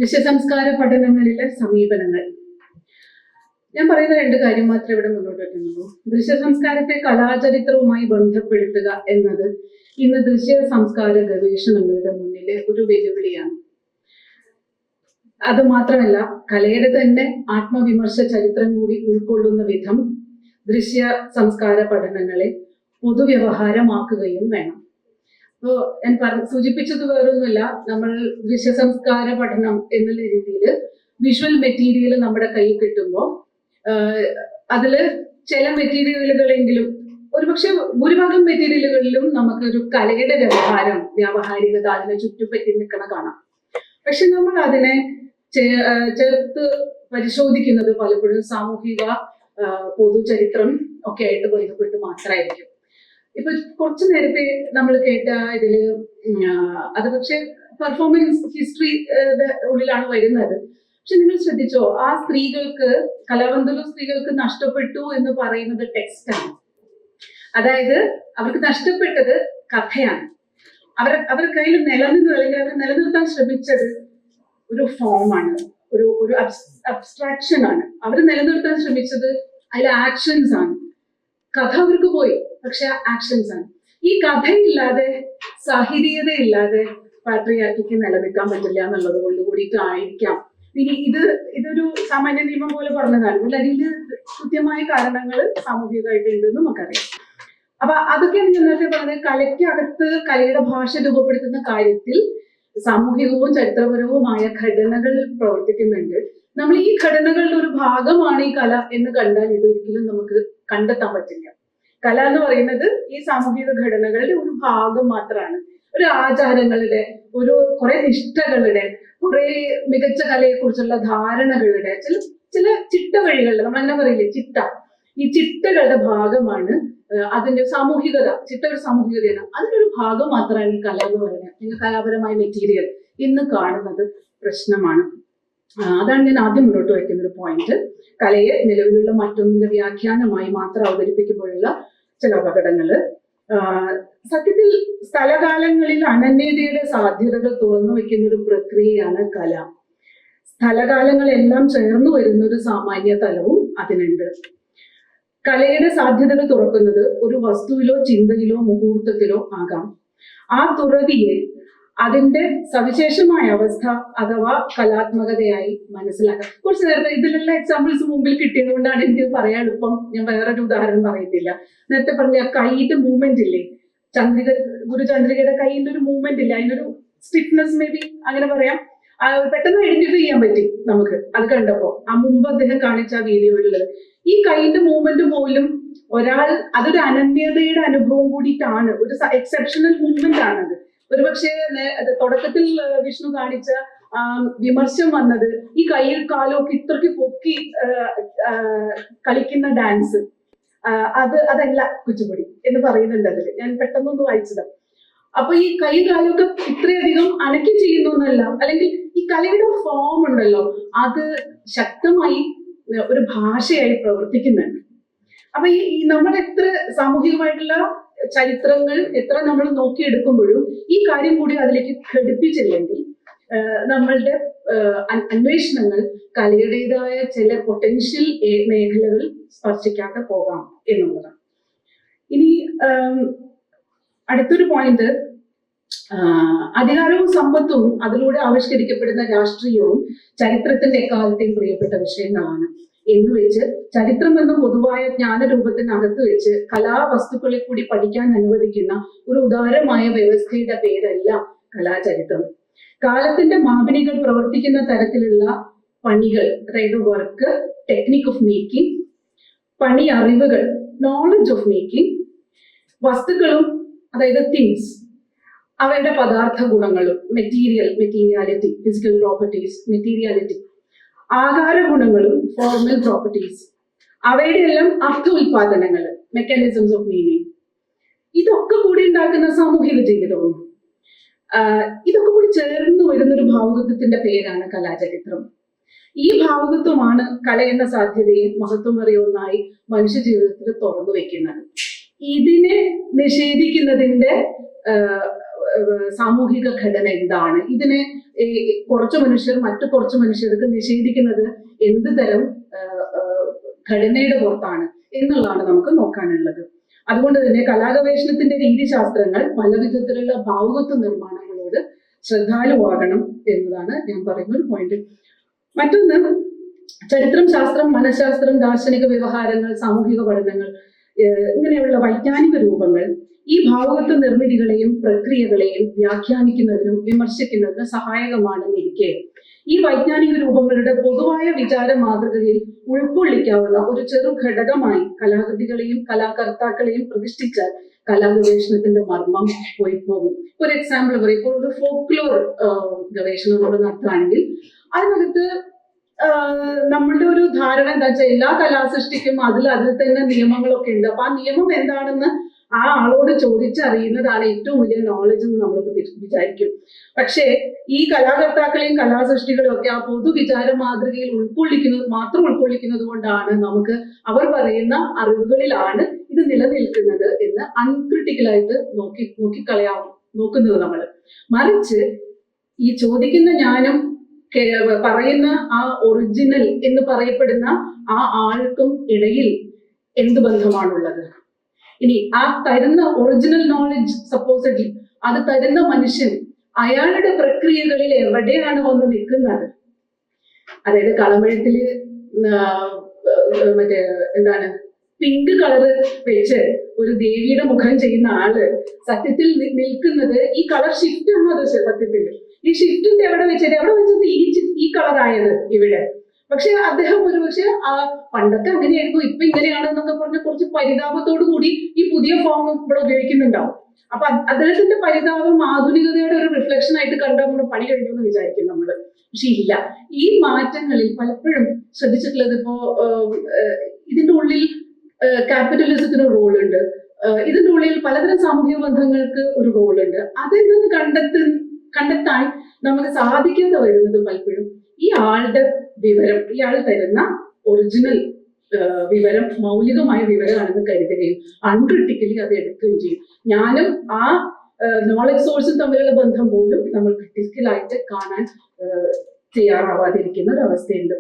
ദൃശ്യസംസ്കാര പഠനങ്ങളിലെ സമീപനങ്ങൾ. ഞാൻ പറയുന്ന രണ്ട് കാര്യം മാത്രമേ ഇവിടെ മുന്നോട്ട് വയ്ക്കുന്നുള്ളൂ. ദൃശ്യസംസ്കാരത്തെ കലാചരിത്രവുമായി ബന്ധപ്പെടുത്തുക എന്നത് ഇന്ന് ദൃശ്യ സംസ്കാര ഗവേഷണങ്ങളുടെ മുന്നിലെ ഒരു വെല്ലുവിളിയാണ്. അത് മാത്രമല്ല, കലയുടെ തന്നെ ആത്മവിമർശ ചരിത്രം കൂടി ഉൾക്കൊള്ളുന്ന വിധം ദൃശ്യ സംസ്കാര പഠനങ്ങളെ പൊതുവ്യവഹാരമാക്കുകയും വേണം. അപ്പോൾ ഞാൻ സൂചിപ്പിച്ചത് വേറൊന്നുമില്ല, നമ്മൾ ദൃശ്യസംസ്കാര പഠനം എന്നുള്ള രീതിയിൽ വിഷ്വൽ മെറ്റീരിയൽ നമ്മുടെ കയ്യിൽ കിട്ടുമ്പോൾ അതിൽ ചില മെറ്റീരിയലുകളെങ്കിലും, ഒരുപക്ഷെ ഭൂരിഭാഗം മെറ്റീരിയലുകളിലും നമുക്കൊരു കലയുടെ വ്യാവഹാരികത അതിനെ ചുറ്റുപറ്റി നിൽക്കണ കാണാം. പക്ഷെ നമ്മൾ അതിനെ ചേർത്ത് പരിശോധിക്കുന്നത് പലപ്പോഴും സാമൂഹിക പൊതുചരിത്രം ഒക്കെ ആയിട്ട് ബന്ധപ്പെട്ട് മാത്രമായിരിക്കും. ഇപ്പൊ കുറച്ചു നേരത്തെ നമ്മൾ കേട്ട ഇതില് അത് പക്ഷെ പെർഫോമൻസ് ഹിസ്റ്ററിയുടെ ഉള്ളിലാണ് വരുന്നത്. പക്ഷെ നിങ്ങൾ ശ്രദ്ധിച്ചോ, ആ സ്ത്രീകൾക്ക്, കലാവന്തലു സ്ത്രീകൾക്ക് നഷ്ടപ്പെട്ടു എന്ന് പറയുന്നത് ടെക്സ്റ്റാണ്. അതായത് അവർക്ക് നഷ്ടപ്പെട്ടത് കഥയാണ്. അവർ കയ്യിൽ നിലനിന്നത്, അല്ലെങ്കിൽ അവർ നിലനിർത്താൻ ശ്രമിച്ചത് ഒരു ഫോമാണ്, ഒരു അബ്സ്ട്രാക്ഷൻ ആണ്. അവർ നിലനിർത്താൻ ശ്രമിച്ചത് അതിൽ ആക്ഷൻസ് ആണ്. കഥ അവർക്ക് പോയി, പക്ഷെ ആക്ഷൻസ് ആണ്. ഈ കഥയില്ലാതെ, സാഹിതീയതയില്ലാതെ പാട്രിയാർക്കിക്ക് നിലനിൽക്കാൻ പറ്റില്ല എന്നുള്ളത് കൊണ്ട് കൂടിയിട്ടായിരിക്കാം. ഇനി ഇതൊരു സാമാന്യ നിയമം പോലെ പറഞ്ഞതാണ്, അതിൽ കൃത്യമായ കാരണങ്ങൾ സാമൂഹികമായിട്ടുണ്ടെന്ന് നമുക്കറിയാം. അപ്പൊ അതൊക്കെയാണ് ഞാൻ നേരത്തെ പറഞ്ഞത്. കലയ്ക്കകത്ത് കലയുടെ ഭാഷ രൂപപ്പെടുത്തുന്ന കാര്യത്തിൽ സാമൂഹികവും ചരിത്രപരവുമായ ഘടനകൾ പ്രവർത്തിക്കുന്നുണ്ട്. നമ്മൾ ഈ ഘടനകളുടെ ഒരു ഭാഗമാണ് ഈ കല എന്ന് കണ്ടാൽ ഇതൊരിക്കലും നമുക്ക് കണ്ടെത്താൻ പറ്റില്ല. കല എന്ന് പറയുന്നത് ഈ സാമൂഹിക ഘടനകളുടെ ഒരു ഭാഗം മാത്രമാണ്. ഒരു ആചാരങ്ങളുടെ, കുറെ നിഷ്ഠകളുടെ, കുറെ മികച്ച കലയെ കുറിച്ചുള്ള ധാരണകളുടെ ചില ചിട്ട വഴികളുടെ, നമ്മളങ്ങനെ പറയില്ലേ, ചിട്ട, ഈ ചിട്ടകളുടെ ഭാഗമാണ് അതിന്റെ സാമൂഹികത. ചിട്ട ഒരു സാമൂഹികതയാണ്, അതിന്റെ ഒരു ഭാഗം മാത്രമാണ് ഈ കല എന്ന് പറയുന്നത്. അല്ലെങ്കിൽ കലാപരമായ മെറ്റീരിയൽ ഇന്ന് കാണുന്നത് പ്രശ്നമാണ്. അതാണ് ഞാൻ ആദ്യം മുന്നോട്ട് വയ്ക്കുന്ന ഒരു പോയിന്റ്. കലയെ നിലവിലുള്ള മറ്റൊന്നിന്റെ വ്യാഖ്യാനമായി മാത്രം അവതരിപ്പിക്കുമ്പോഴുള്ള ചില അപകടങ്ങള്. സത്യത്തിൽ സ്ഥലകാലങ്ങളിൽ അനന്യതയുടെ സാധ്യതകൾ തുറന്നു വെക്കുന്ന ഒരു പ്രക്രിയയാണ് കല. സ്ഥലകാലങ്ങളെല്ലാം ചേർന്നു വരുന്ന ഒരു സാമാന്യ തലവും അതിനുണ്ട്. കലയുടെ സാധ്യതകൾ തുറക്കുന്നത് ഒരു വസ്തുവിലോ ചിന്തയിലോ മുഹൂർത്തത്തിലോ ആകാം. ആ തുറവിയെ അതിന്റെ സവിശേഷമായ അവസ്ഥ അഥവാ കലാത്മകതയായി മനസ്സിലാക്കാം. കുറച്ച് നേരത്തെ ഇതിലെല്ലാം എക്സാമ്പിൾസ് മുമ്പിൽ കിട്ടിയത് കൊണ്ടാണ് എനിക്ക് പറയാൻ എളുപ്പം. ഞാൻ വേറൊരു ഉദാഹരണം പറയത്തില്ല. നേരത്തെ പറഞ്ഞ കൈയുടെ മൂവ്മെന്റ് ഇല്ലേ, ഗുരുചന്ദ്രികയുടെ കൈയിന്റെ ഒരു മൂവ്മെന്റ് ഇല്ല, അതിനൊരു സ്റ്റിഫ്നെസ് മേ ബി അങ്ങനെ പറയാം. പെട്ടെന്ന് ഐഡന്റിഫൈ ചെയ്യാൻ പറ്റി നമുക്ക് അത് കണ്ടപ്പോ. ആ മുമ്പ് അദ്ദേഹം കാണിച്ച ആ വീഡിയോയിലുള്ളത് ഈ കൈയിന്റെ മൂവ്മെന്റ് പോലും അതൊരു അനന്യതയുടെ അനുഭവം കൂടിയിട്ടാണ്, ഒരു എക്സെപ്ഷണൽ മൂവ്മെന്റ് ആണത്. ഒരുപക്ഷെ തുടക്കത്തിൽ വിഷ്ണു കാണിച്ച വിമർശം വന്നത് ഈ കൈയിൽ കാലമൊക്കെ ഇത്രയ്ക്ക് പൊക്കി കളിക്കുന്ന ഡാൻസ്, അതല്ല കുച്ചിപ്പുടി എന്ന് പറയുന്നുണ്ട് അതിൽ. ഞാൻ പെട്ടെന്നൊന്ന് വായിച്ചത്. അപ്പൊ ഈ കൈ കാലമൊക്കെ ഇത്രയധികം അനക്കി ചെയ്യുന്നു എന്നല്ല, അല്ലെങ്കിൽ ഈ കലയുടെ ഫോം ഉണ്ടല്ലോ, അത് ശക്തമായി ഒരു ഭാഷയായി പ്രവർത്തിക്കുന്നുണ്ട്. അപ്പൊ ഈ നമ്മൾ എത്ര സാമൂഹികമായിട്ടുള്ള ചരിത്രങ്ങൾ എത്ര നമ്മൾ നോക്കിയെടുക്കുമ്പോഴും ഈ കാര്യം കൂടി അതിലേക്ക് ഘടിപ്പിച്ചില്ലെങ്കിൽ നമ്മളുടെ അന്വേഷണങ്ങൾ കലയുടേതായ ചില പൊട്ടൻഷ്യൽ മേഖലകൾ സ്പർശിക്കാതെ പോകാം എന്നുള്ളതാണ്. ഇനി അടുത്തൊരു പോയിന്റ്, അധികാരവും സമ്പത്തും അതിലൂടെ ആവിഷ്കരിക്കപ്പെടുന്ന രാഷ്ട്രീയവും ചരിത്രത്തിന്റെ എക്കാലത്തെയും പ്രിയപ്പെട്ട വിഷയങ്ങളാണ് എന്ന് വെച്ച് ചരിത്രം എന്ന പൊതുവായ ജ്ഞാനരൂപത്തിനകത്ത് വെച്ച് കലാവസ്തുക്കളെ കൂടി പഠിക്കാൻ അനുവദിക്കുന്ന ഒരു ഉദാരമായ വ്യവസ്ഥയുടെ പേരല്ല കലാചരിത്രം. കാലത്തിന്റെ മാപിനികൾ പ്രവർത്തിക്കുന്ന തരത്തിലുള്ള പണികൾ, അതായത് വർക്ക്, ടെക്നിക് ഓഫ് മേക്കിംഗ്, പണി അറിവുകൾ, നോളജ് ഓഫ് മേക്കിംഗ്, വസ്തുക്കളും അതായത് തിങ്സ്, അവയുടെ പദാർത്ഥ ഗുണങ്ങളും, മെറ്റീരിയാലിറ്റി, ഫിസിക്കൽ പ്രോപ്പർട്ടീസ്, മെറ്റീരിയാലിറ്റി, ആകാര ഗുണങ്ങളും, ഫോർമൽ പ്രോപ്പർട്ടീസ്, അവയുടെ എല്ലാം അർത്ഥ ഉൽപാദനങ്ങൾ, മെക്കാനിസംസ് ഓഫ് മീനിങ്, ഇതൊക്കെ കൂടി ഉണ്ടാക്കുന്ന സാമൂഹിക ജീവിതവും, ഇതൊക്കെ കൂടി ചേർന്ന് വരുന്നൊരു ഭാവുകത്വത്തിന്റെ പേരാണ് കലാചരിത്രം. ഈ ഭാവുകത്വമാണ് കല എന്ന സാധ്യതയെ മഹത്വമേറിയ ഒന്നായി മനുഷ്യ ജീവിതത്തിൽ തുറന്നു വെക്കുന്നത്. ഇതിനെ നിഷേധിക്കുന്നതിന്റെ സാമൂഹിക ഘടന എന്താണ്, ഇതിനെ കുറച്ചു മനുഷ്യർ മറ്റു കുറച്ചു മനുഷ്യർക്ക് നിഷേധിക്കുന്നത് എന്ത് തരം ഘടനയുടെ പുറത്താണ് എന്നുള്ളതാണ് നമുക്ക് നോക്കാനുള്ളത്. അതുകൊണ്ട് തന്നെ കലാഗവേഷണത്തിന്റെ രീതിശാസ്ത്രങ്ങൾ പല വിധത്തിലുള്ള ഭാവുകത്വ നിർമ്മാണങ്ങളോട് ശ്രദ്ധാലുവാകണം എന്നതാണ് ഞാൻ പറയുന്ന ഒരു പോയിന്റ്. മറ്റൊന്ന്, ചരിത്രം, ശാസ്ത്രം, മനഃശാസ്ത്രം, ദാർശനിക വ്യവഹാരങ്ങൾ, സാമൂഹിക പഠനങ്ങൾ, ഇങ്ങനെയുള്ള വൈജ്ഞാനിക രൂപങ്ങൾ ഈ ഭാവുകത്വ നിർമ്മിതികളെയും പ്രക്രിയകളെയും വ്യാഖ്യാനിക്കുന്നതിനും വിമർശിക്കുന്നതിനും സഹായകമാണെന്നിരിക്കെ ഈ വൈജ്ഞാനിക രൂപങ്ങളുടെ പൊതുവായ വിചാര മാതൃകയിൽ ഉൾക്കൊള്ളിക്കാവുന്ന ഒരു ചെറു ഘടകമായി കലാകൃതികളെയും കലാകർത്താക്കളെയും പ്രതിഷ്ഠിച്ചാൽ കലാഗവേഷണത്തിന്റെ മർമ്മം പോയി പോകും. ഒരു എക്സാമ്പിൾ പറയും, ഇപ്പോൾ ഒരു ഫോക്ലോർ ഗവേഷണം നമ്മൾ നടത്തുകയാണെങ്കിൽ അതിനകത്ത് നമ്മളുടെ ഒരു ധാരണ എന്താ വെച്ചാൽ എല്ലാ കലാസൃഷ്ടിക്കും അതിൽ തന്നെ നിയമങ്ങളൊക്കെ ഉണ്ട്. അപ്പൊ ആ നിയമം എന്താണെന്ന് ആ ആളോട് ചോദിച്ചറിയുന്നതാണ് ഏറ്റവും വലിയ നോളജ് എന്ന് നമ്മൾ വിചാരിക്കും. പക്ഷേ ഈ കലാകർത്താക്കളെയും കലാസൃഷ്ടികളെയും ഒക്കെ ആ പൊതുവിചാര മാതൃകയിൽ ഉൾക്കൊള്ളിക്കുന്നത് കൊണ്ടാണ് നമുക്ക് അവർ പറയുന്ന അറിവുകളിലാണ് ഇത് നിലനിൽക്കുന്നത് എന്ന് അൺക്രിട്ടിക്കലായിട്ട് നോക്കുന്നത് നമ്മൾ. മറിച്ച് ഈ ചോദിക്കുന്ന ജ്ഞാനം പറയുന്ന ആ ഒറിജിനൽ എന്ന് പറയപ്പെടുന്ന ആ ആൾക്കും ഇടയിൽ എന്ത് ബന്ധമാണുള്ളത്? ഇനി ആ തരുന്ന ഒറിജിനൽ നോളജ് സപ്പോസിഡ്ലി അത് തരുന്ന മനുഷ്യൻ അയാളുടെ പ്രക്രിയകളിൽ എവിടെയാണ് വന്ന് നിൽക്കുന്നത്? അതായത് കളമെഴുത്തില് മറ്റേ എന്താണ് പിങ്ക് കളറ് വെച്ച് ഒരു ദേവിയുടെ മുഖം ചെയ്യുന്ന ആള് സത്യത്തിൽ നിൽക്കുന്നത് ഈ കളർ ഷിഫ്റ്റ് ആണ്. അത് സത്യത്തിൽ ഈ ഷിഫ്റ്റിന്റെ എവിടെ വെച്ചത് ഈ കളറായത് ഇവിടെ. പക്ഷെ അദ്ദേഹം ഒരു പക്ഷെ ആ പണ്ടൊക്കെ അങ്ങനെയായിരുന്നു, ഇപ്പൊ ഇങ്ങനെയാണെന്നൊക്കെ പറഞ്ഞ കുറച്ച് പരിതാപത്തോടു കൂടി ഈ പുതിയ ഫോം ഇവിടെ ഉപയോഗിക്കുന്നുണ്ടാവും. അപ്പൊ അദ്ദേഹത്തിന്റെ പരിതാപം ആധുനികതയുടെ ഒരു റിഫ്ലക്ഷൻ ആയിട്ട് കണ്ടാൽ നമ്മൾ പണി കഴിഞ്ഞു എന്ന് വിചാരിക്കും നമ്മള്. പക്ഷെ ഇല്ല, ഈ മാറ്റങ്ങളിൽ പലപ്പോഴും ശ്രദ്ധിച്ചിട്ടുള്ളത് ഇപ്പോ ഇതിന്റെ ഉള്ളിൽ ക്യാപിറ്റലിസത്തിന് ഒരു റോളുണ്ട്, ഇതിന്റെ ഉള്ളിൽ പലതരം സാമൂഹിക ബന്ധങ്ങൾക്ക് ഒരു റോളുണ്ട്. അതിൽ നിന്ന് കണ്ടെത്താൻ നമുക്ക് സാധിക്കാതെ വരുന്നത് പലപ്പോഴും ഈ ആളുടെ വിവരം, ഇയാൾ തരുന്ന ഒറിജിനൽ വിവരം മൗലികമായ വിവരമാണെന്ന് കരുതുകയും അൺക്രിട്ടിക്കലി അത് എടുക്കുകയും ചെയ്യും. ഞാനും ആ നോളജ് സോഴ്സും തമ്മിലുള്ള ബന്ധം പോലും നമ്മൾ ക്രിട്ടിക്കലായിട്ട് കാണാൻ തയ്യാറാവാതിരിക്കുന്ന ഒരു അവസ്ഥയുണ്ട്.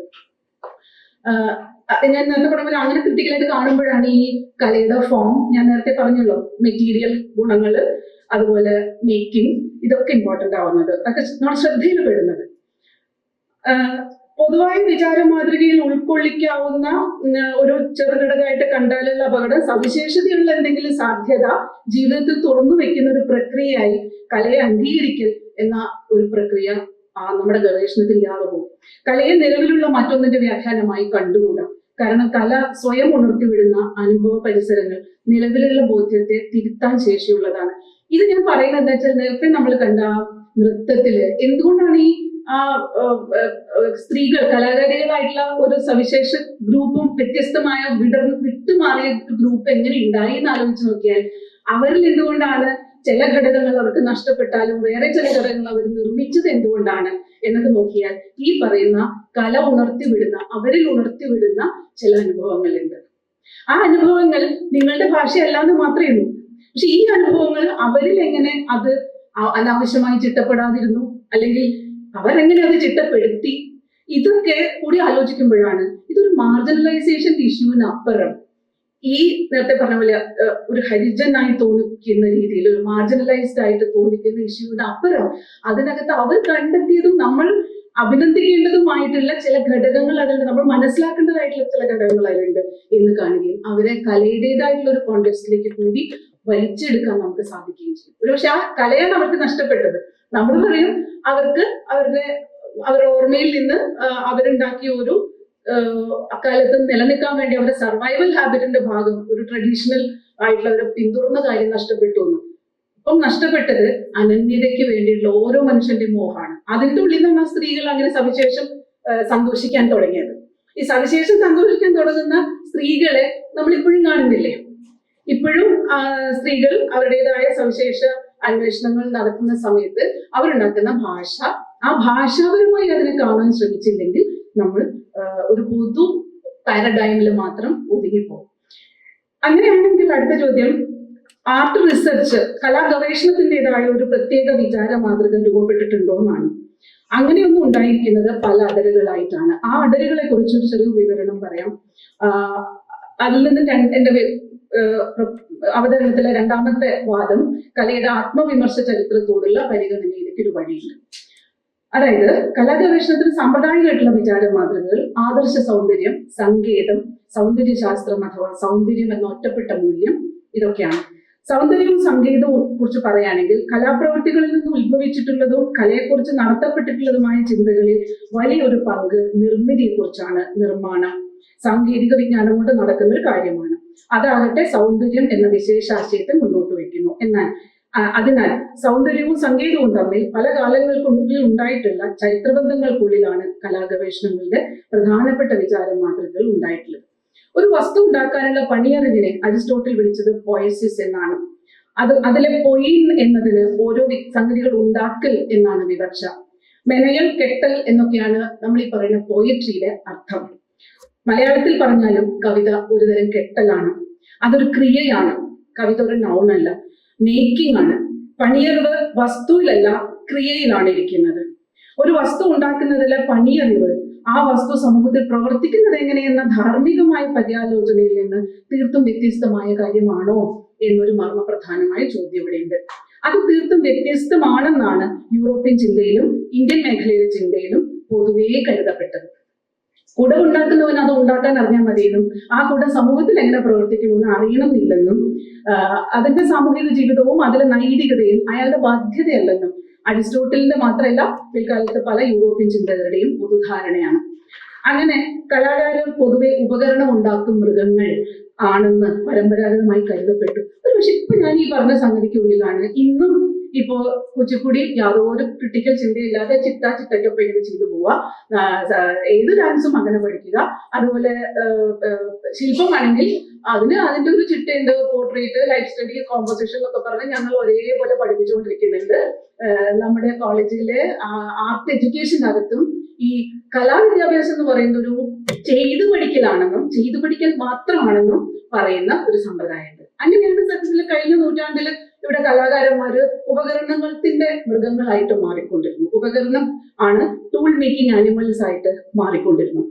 ഞാൻ നേരത്തെ പറഞ്ഞ പോലെ അങ്ങനെ ക്രിട്ടിക്കലായിട്ട് കാണുമ്പോഴാണ് ഈ കലയുടെ ഫോം, ഞാൻ നേരത്തെ പറഞ്ഞല്ലോ മെറ്റീരിയൽ ഗുണങ്ങള്, അതുപോലെ മേക്കിംഗ്, ഇതൊക്കെ ഇമ്പോർട്ടന്റ് ആവുന്നത്, അതൊക്കെ നമ്മൾ ശ്രദ്ധയിൽ പെടുന്നത്. പൊതുവായ വിചാര മാതൃകയിൽ ഉൾക്കൊള്ളിക്കാവുന്ന ഒരു ചെറുഘടകമായിട്ട് കണ്ടാലുള്ള അപകടം സവിശേഷതയുള്ള എന്തെങ്കിലും സാധ്യത ജീവിതത്തിൽ തുറന്നു വെക്കുന്ന ഒരു പ്രക്രിയയായി കലയെ അംഗീകരിക്കൽ എന്ന ഒരു പ്രക്രിയ നമ്മുടെ ഗവേഷണത്തിൽ ഇല്ലാതെ പോകും. കലയെ നിലവിലുള്ള മറ്റൊന്നിന്റെ വ്യാഖ്യാനമായി കണ്ടുകൂടാം. കാരണം കല സ്വയം ഉണർത്തിവിടുന്ന അനുഭവ പരിസരങ്ങൾ നിലവിലുള്ള ബോധ്യത്തെ തിരുത്താൻ ശേഷിയുള്ളതാണ്. ഇത് ഞാൻ പറയുന്നത് എന്താ വെച്ചാൽ, നേരത്തെ നമ്മൾ കണ്ട നൃത്തത്തില് എന്തുകൊണ്ടാണ് ഈ സ്ത്രീകൾ കലാകാരികളായിട്ടുള്ള ഒരു സവിശേഷ ഗ്രൂപ്പും വ്യത്യസ്തമായ വിട്ടുമാറിയ ഗ്രൂപ്പ് എങ്ങനെ ഉണ്ടായി എന്ന് ആലോചിച്ച് നോക്കിയാൽ അവരിൽ എന്തുകൊണ്ടാണ് ചില ഘടകങ്ങൾ അവർക്ക് നഷ്ടപ്പെട്ടാലും വേറെ ചില ഘടകങ്ങൾ അവർ നിർമ്മിച്ചത് എന്തുകൊണ്ടാണ് എന്നത് നോക്കിയാൽ ഈ പറയുന്ന കല അവരിൽ ഉണർത്തിവിടുന്ന ചില അനുഭവങ്ങളുണ്ട്. ആ അനുഭവങ്ങൾ നിങ്ങളുടെ ഭാഷയല്ലാന്ന് മാത്രമേ ഉള്ളൂ. പക്ഷെ ഈ അനുഭവങ്ങൾ അവരിൽ എങ്ങനെ അത് അനാവശ്യമായി ചിട്ടപ്പെടാതിരുന്നു, അല്ലെങ്കിൽ അവരെങ്ങനെ അത് ചിട്ടപ്പെടുത്തി, ഇതൊക്കെ കൂടി ആലോചിക്കുമ്പോഴാണ് ഇതൊരു മാർജിനലൈസേഷൻ ഇഷ്യൂവിന് അപ്പുറം ഈ നേരത്തെ പറഞ്ഞ പോലെ ഒരു ഹരിജനായി തോന്നിക്കുന്ന രീതിയിൽ ഒരു മാർജിനലൈസ്ഡ് ആയിട്ട് തോന്നിക്കുന്ന ഇഷ്യൂവിന് അപ്പുറം അതിനകത്ത് അവർ കണ്ടെത്തിയതും നമ്മൾ അഭിനന്ദിക്കേണ്ടതുമായിട്ടുള്ള ചില ഘടകങ്ങൾ അതിലുണ്ട്, നമ്മൾ മനസ്സിലാക്കേണ്ടതായിട്ടുള്ള ചില ഘടകങ്ങൾ അതിലുണ്ട് എന്ന് കാണുകയും അവരെ കലയുടേതായിട്ടുള്ള ഒരു കോണ്ടെക്സ്റ്റിലേക്ക് കൂടി വലിച്ചെടുക്കാൻ നമുക്ക് സാധിക്കുകയും ചെയ്യും. ഒരുപക്ഷെ ആ കലയാണ് അവർക്ക് നഷ്ടപ്പെട്ടത്. നമ്മൾ പറയും അവരുടെ ഓർമ്മയിൽ നിന്ന് അവരുണ്ടാക്കിയ ഒരു അക്കാലത്ത് നിലനിൽക്കാൻ വേണ്ടി അവരുടെ സർവൈവൽ ഹാബിറ്റിന്റെ ഭാഗം, ഒരു ട്രഡീഷണൽ ആയിട്ടുള്ള ഒരു പിന്തുടർന്ന കാര്യം നഷ്ടപ്പെട്ടു എന്ന്. ഇപ്പം നഷ്ടപ്പെട്ടത് അനന്യതയ്ക്ക് വേണ്ടിയിട്ടുള്ള ഓരോ മനുഷ്യന്റെയും മോഹമാണ്. അതിന്റെ ഉള്ളിൽ നിന്നാണ് സ്ത്രീകൾ അങ്ങനെ സവിശേഷം സന്തോഷിക്കാൻ തുടങ്ങിയത്. ഈ സവിശേഷം സന്തോഷിക്കാൻ തുടങ്ങുന്ന സ്ത്രീകളെ നമ്മൾ ഇപ്പോഴും കാണുന്നില്ലേ? ഇപ്പോഴും സ്ത്രീകൾ അവരുടേതായ സവിശേഷ അന്വേഷണങ്ങൾ നടത്തുന്ന സമയത്ത് അവരുണ്ടാക്കുന്ന ഭാഷ, ആ ഭാഷാപരമായി അതിനെ കാണാൻ ശ്രമിച്ചില്ലെങ്കിൽ നമ്മൾ ഒരു പൊതു പാരഡൈമിൽ മാത്രം ഒതുങ്ങിപ്പോകും. അങ്ങനെയാണെങ്കിൽ അടുത്ത ചോദ്യം, ആർട്ട് റിസർച്ച്, കലാഗവേഷണത്തിൻ്റെതായ ഒരു പ്രത്യേക വിചാര മാതൃക രൂപപ്പെട്ടിട്ടുണ്ടോ എന്നാണ്. അങ്ങനെയൊന്നും ഉണ്ടായിരിക്കുന്നത് പല അടരുകളായിട്ടാണ്. ആ അടരുകളെ കുറിച്ച് ഒരു ചെറിയ വിവരണം പറയാം. അതിൽ നിന്ന് എന്റെ അവതരണത്തിലെ രണ്ടാമത്തെ വാദം കലയുടെ ആത്മവിമർശ ചരിത്രത്തോടുള്ള പരിഗണനയിലേക്ക് ഒരു വഴിയുണ്ട്. അതായത് കലാഗവേഷണത്തിന് സാമ്പ്രദായികമായിട്ടുള്ള വിചാര മാതൃകകൾ ആദർശ സൗന്ദര്യം, സങ്കേതം, സൗന്ദര്യശാസ്ത്രം അഥവാ സൗന്ദര്യം എന്ന ഒറ്റപ്പെട്ട മൂല്യം, ഇതൊക്കെയാണ്. സൗന്ദര്യവും സംഗീതവും കുറിച്ച് പറയുകയാണെങ്കിൽ കലാപ്രവൃത്തികളിൽ നിന്ന് ഉത്ഭവിച്ചിട്ടുള്ളതും കലയെക്കുറിച്ച് നടത്തപ്പെട്ടിട്ടുള്ളതുമായ ചിന്തകളിൽ വലിയൊരു പങ്ക് നിർമ്മിതിയെക്കുറിച്ചാണ്. നിർമ്മാണം സാങ്കേതിക വിജ്ഞാനം കൊണ്ട് നടക്കുന്ന ഒരു കാര്യമാണ്. അതാകട്ടെ സൗന്ദര്യം എന്ന വിശേഷാശയത്തെ മുന്നോട്ട് വയ്ക്കുന്നു. അതിനാൽ സൗന്ദര്യവും സംഗീതവും തമ്മിൽ പല കാലങ്ങൾക്കുള്ളിൽ ഉണ്ടായിട്ടുള്ള ചരിത്രബന്ധങ്ങൾക്കുള്ളിലാണ് കലാഗവേഷണങ്ങളുടെ പ്രധാനപ്പെട്ട വിചാര മാതൃകകൾ ഉണ്ടായിട്ടുള്ളത്. ഒരു വസ്തു ഉണ്ടാക്കാനുള്ള പണിയറിവിനെ അരിസ്റ്റോട്ടിൽ വിളിച്ചത് പോയസിസ് എന്നാണ്. അതിലെ പൊയിൻ എന്നതിന് ഓരോ സംഗതികൾ ഉണ്ടാക്കൽ എന്നാണ് വിവക്ഷ. മെനയൽ, കെട്ടൽ എന്നൊക്കെയാണ് നമ്മൾ ഈ പറയുന്ന പോയട്രിയിലെ അർത്ഥം. മലയാളത്തിൽ പറഞ്ഞാലും കവിത ഒരുതരം കെട്ടലാണ്. അതൊരു ക്രിയയാണ്. കവിത ഒരു നൗണല്ല, മേക്കിംഗ് ആണ്. പണിയറിവ് വസ്തുവിലല്ല, ക്രിയയിലാണ് ഇരിക്കുന്നത്. ഒരു വസ്തു ഉണ്ടാക്കുന്നതിലെ പണിയറിവ് ആ വസ്തു സമൂഹത്തിൽ പ്രവർത്തിക്കുന്നത് എങ്ങനെയെന്ന ധാർമ്മികമായ പര്യാലോചനയിൽ നിന്ന് തീർത്തും വ്യത്യസ്തമായ കാര്യമാണോ എന്നൊരു മർമ്മപ്രധാനമായ ചോദ്യം ഇവിടെയുണ്ട്. അത് തീർത്തും വ്യത്യസ്തമാണെന്നാണ് യൂറോപ്യൻ ചിന്തയിലും ഇന്ത്യൻ മേഖലയിലെ ചിന്തയിലും പൊതുവേ കരുതപ്പെട്ടത്. കുട ഉണ്ടാക്കുന്നവന് അത് ഉണ്ടാക്കാൻ അറിഞ്ഞാൽ മതിയെന്നും ആ കുട സമൂഹത്തിൽ എങ്ങനെ പ്രവർത്തിക്കണമെന്ന് അറിയണമെന്നില്ലെന്നും അതിന്റെ സാമൂഹിക ജീവിതവും അതിലെ നൈതികതയും അയാളുടെ ബാധ്യതയല്ലെന്നും അരിസ്റ്റോട്ടലിന്റെ മാത്രമല്ല പിൽക്കാലത്ത് പല യൂറോപ്യൻ ചിന്തകരുടെയും പൊതുധാരണയാണ്. അങ്ങനെ കലാകാരർ പൊതുവെ ഉപകരണം ഉണ്ടാക്കും മൃഗങ്ങൾ ആണെന്ന് പരമ്പരാഗതമായി കരുതപ്പെട്ടു. പക്ഷെ ഇപ്പൊ ഞാൻ ഈ പറഞ്ഞ സംഗതിക്കുള്ളിലാണ് ഇന്നും ഇപ്പോ കുച്ചിപ്പുടി യാതൊരു ക്രിട്ടിക്കൽ ചിന്തയില്ലാതെ ചിട്ടയ്ക്കൊപ്പം ഇങ്ങനെ ചെയ്തു പോവുക. ഏത് ഡാൻസും അങ്ങനെ പഠിക്കുക. അതുപോലെ ശില്പമാണെങ്കിൽ അതിന്റെ ഒരു ചിട്ടയുണ്ട്. പോർട്രേറ്റ്, ലൈഫ് സ്റ്റഡി, കോമ്പോസിഷൻ എന്നൊക്കെ പറഞ്ഞ് ഞങ്ങൾ ഒരേപോലെ പഠിപ്പിച്ചുകൊണ്ടിരിക്കുന്നുണ്ട്. നമ്മുടെ കോളേജിലെ ആർട്ട് എഡ്യൂക്കേഷനകത്തും ഈ കലാവിദ്യാഭ്യാസം എന്ന് പറയുന്ന ഒരു ചെയ്തു പഠിക്കൽ മാത്രമാണെന്നും പറയുന്ന ഒരു സമ്പ്രദായമുണ്ട്. അങ്ങനെയാണ് സത്യത്തിൽ കഴിഞ്ഞ നൂറ്റാണ്ടിൽ ഇവിടെ കലാകാരന്മാര് ഉപകരണത്തിന്റെ മൃഗങ്ങളായിട്ട് മാറിക്കൊണ്ടിരുന്നു. ഉപകരണം ആണ് ടൂൾ മേക്കിംഗ് ആനിമൽസ് ആയിട്ട് മാറിക്കൊണ്ടിരുന്നു.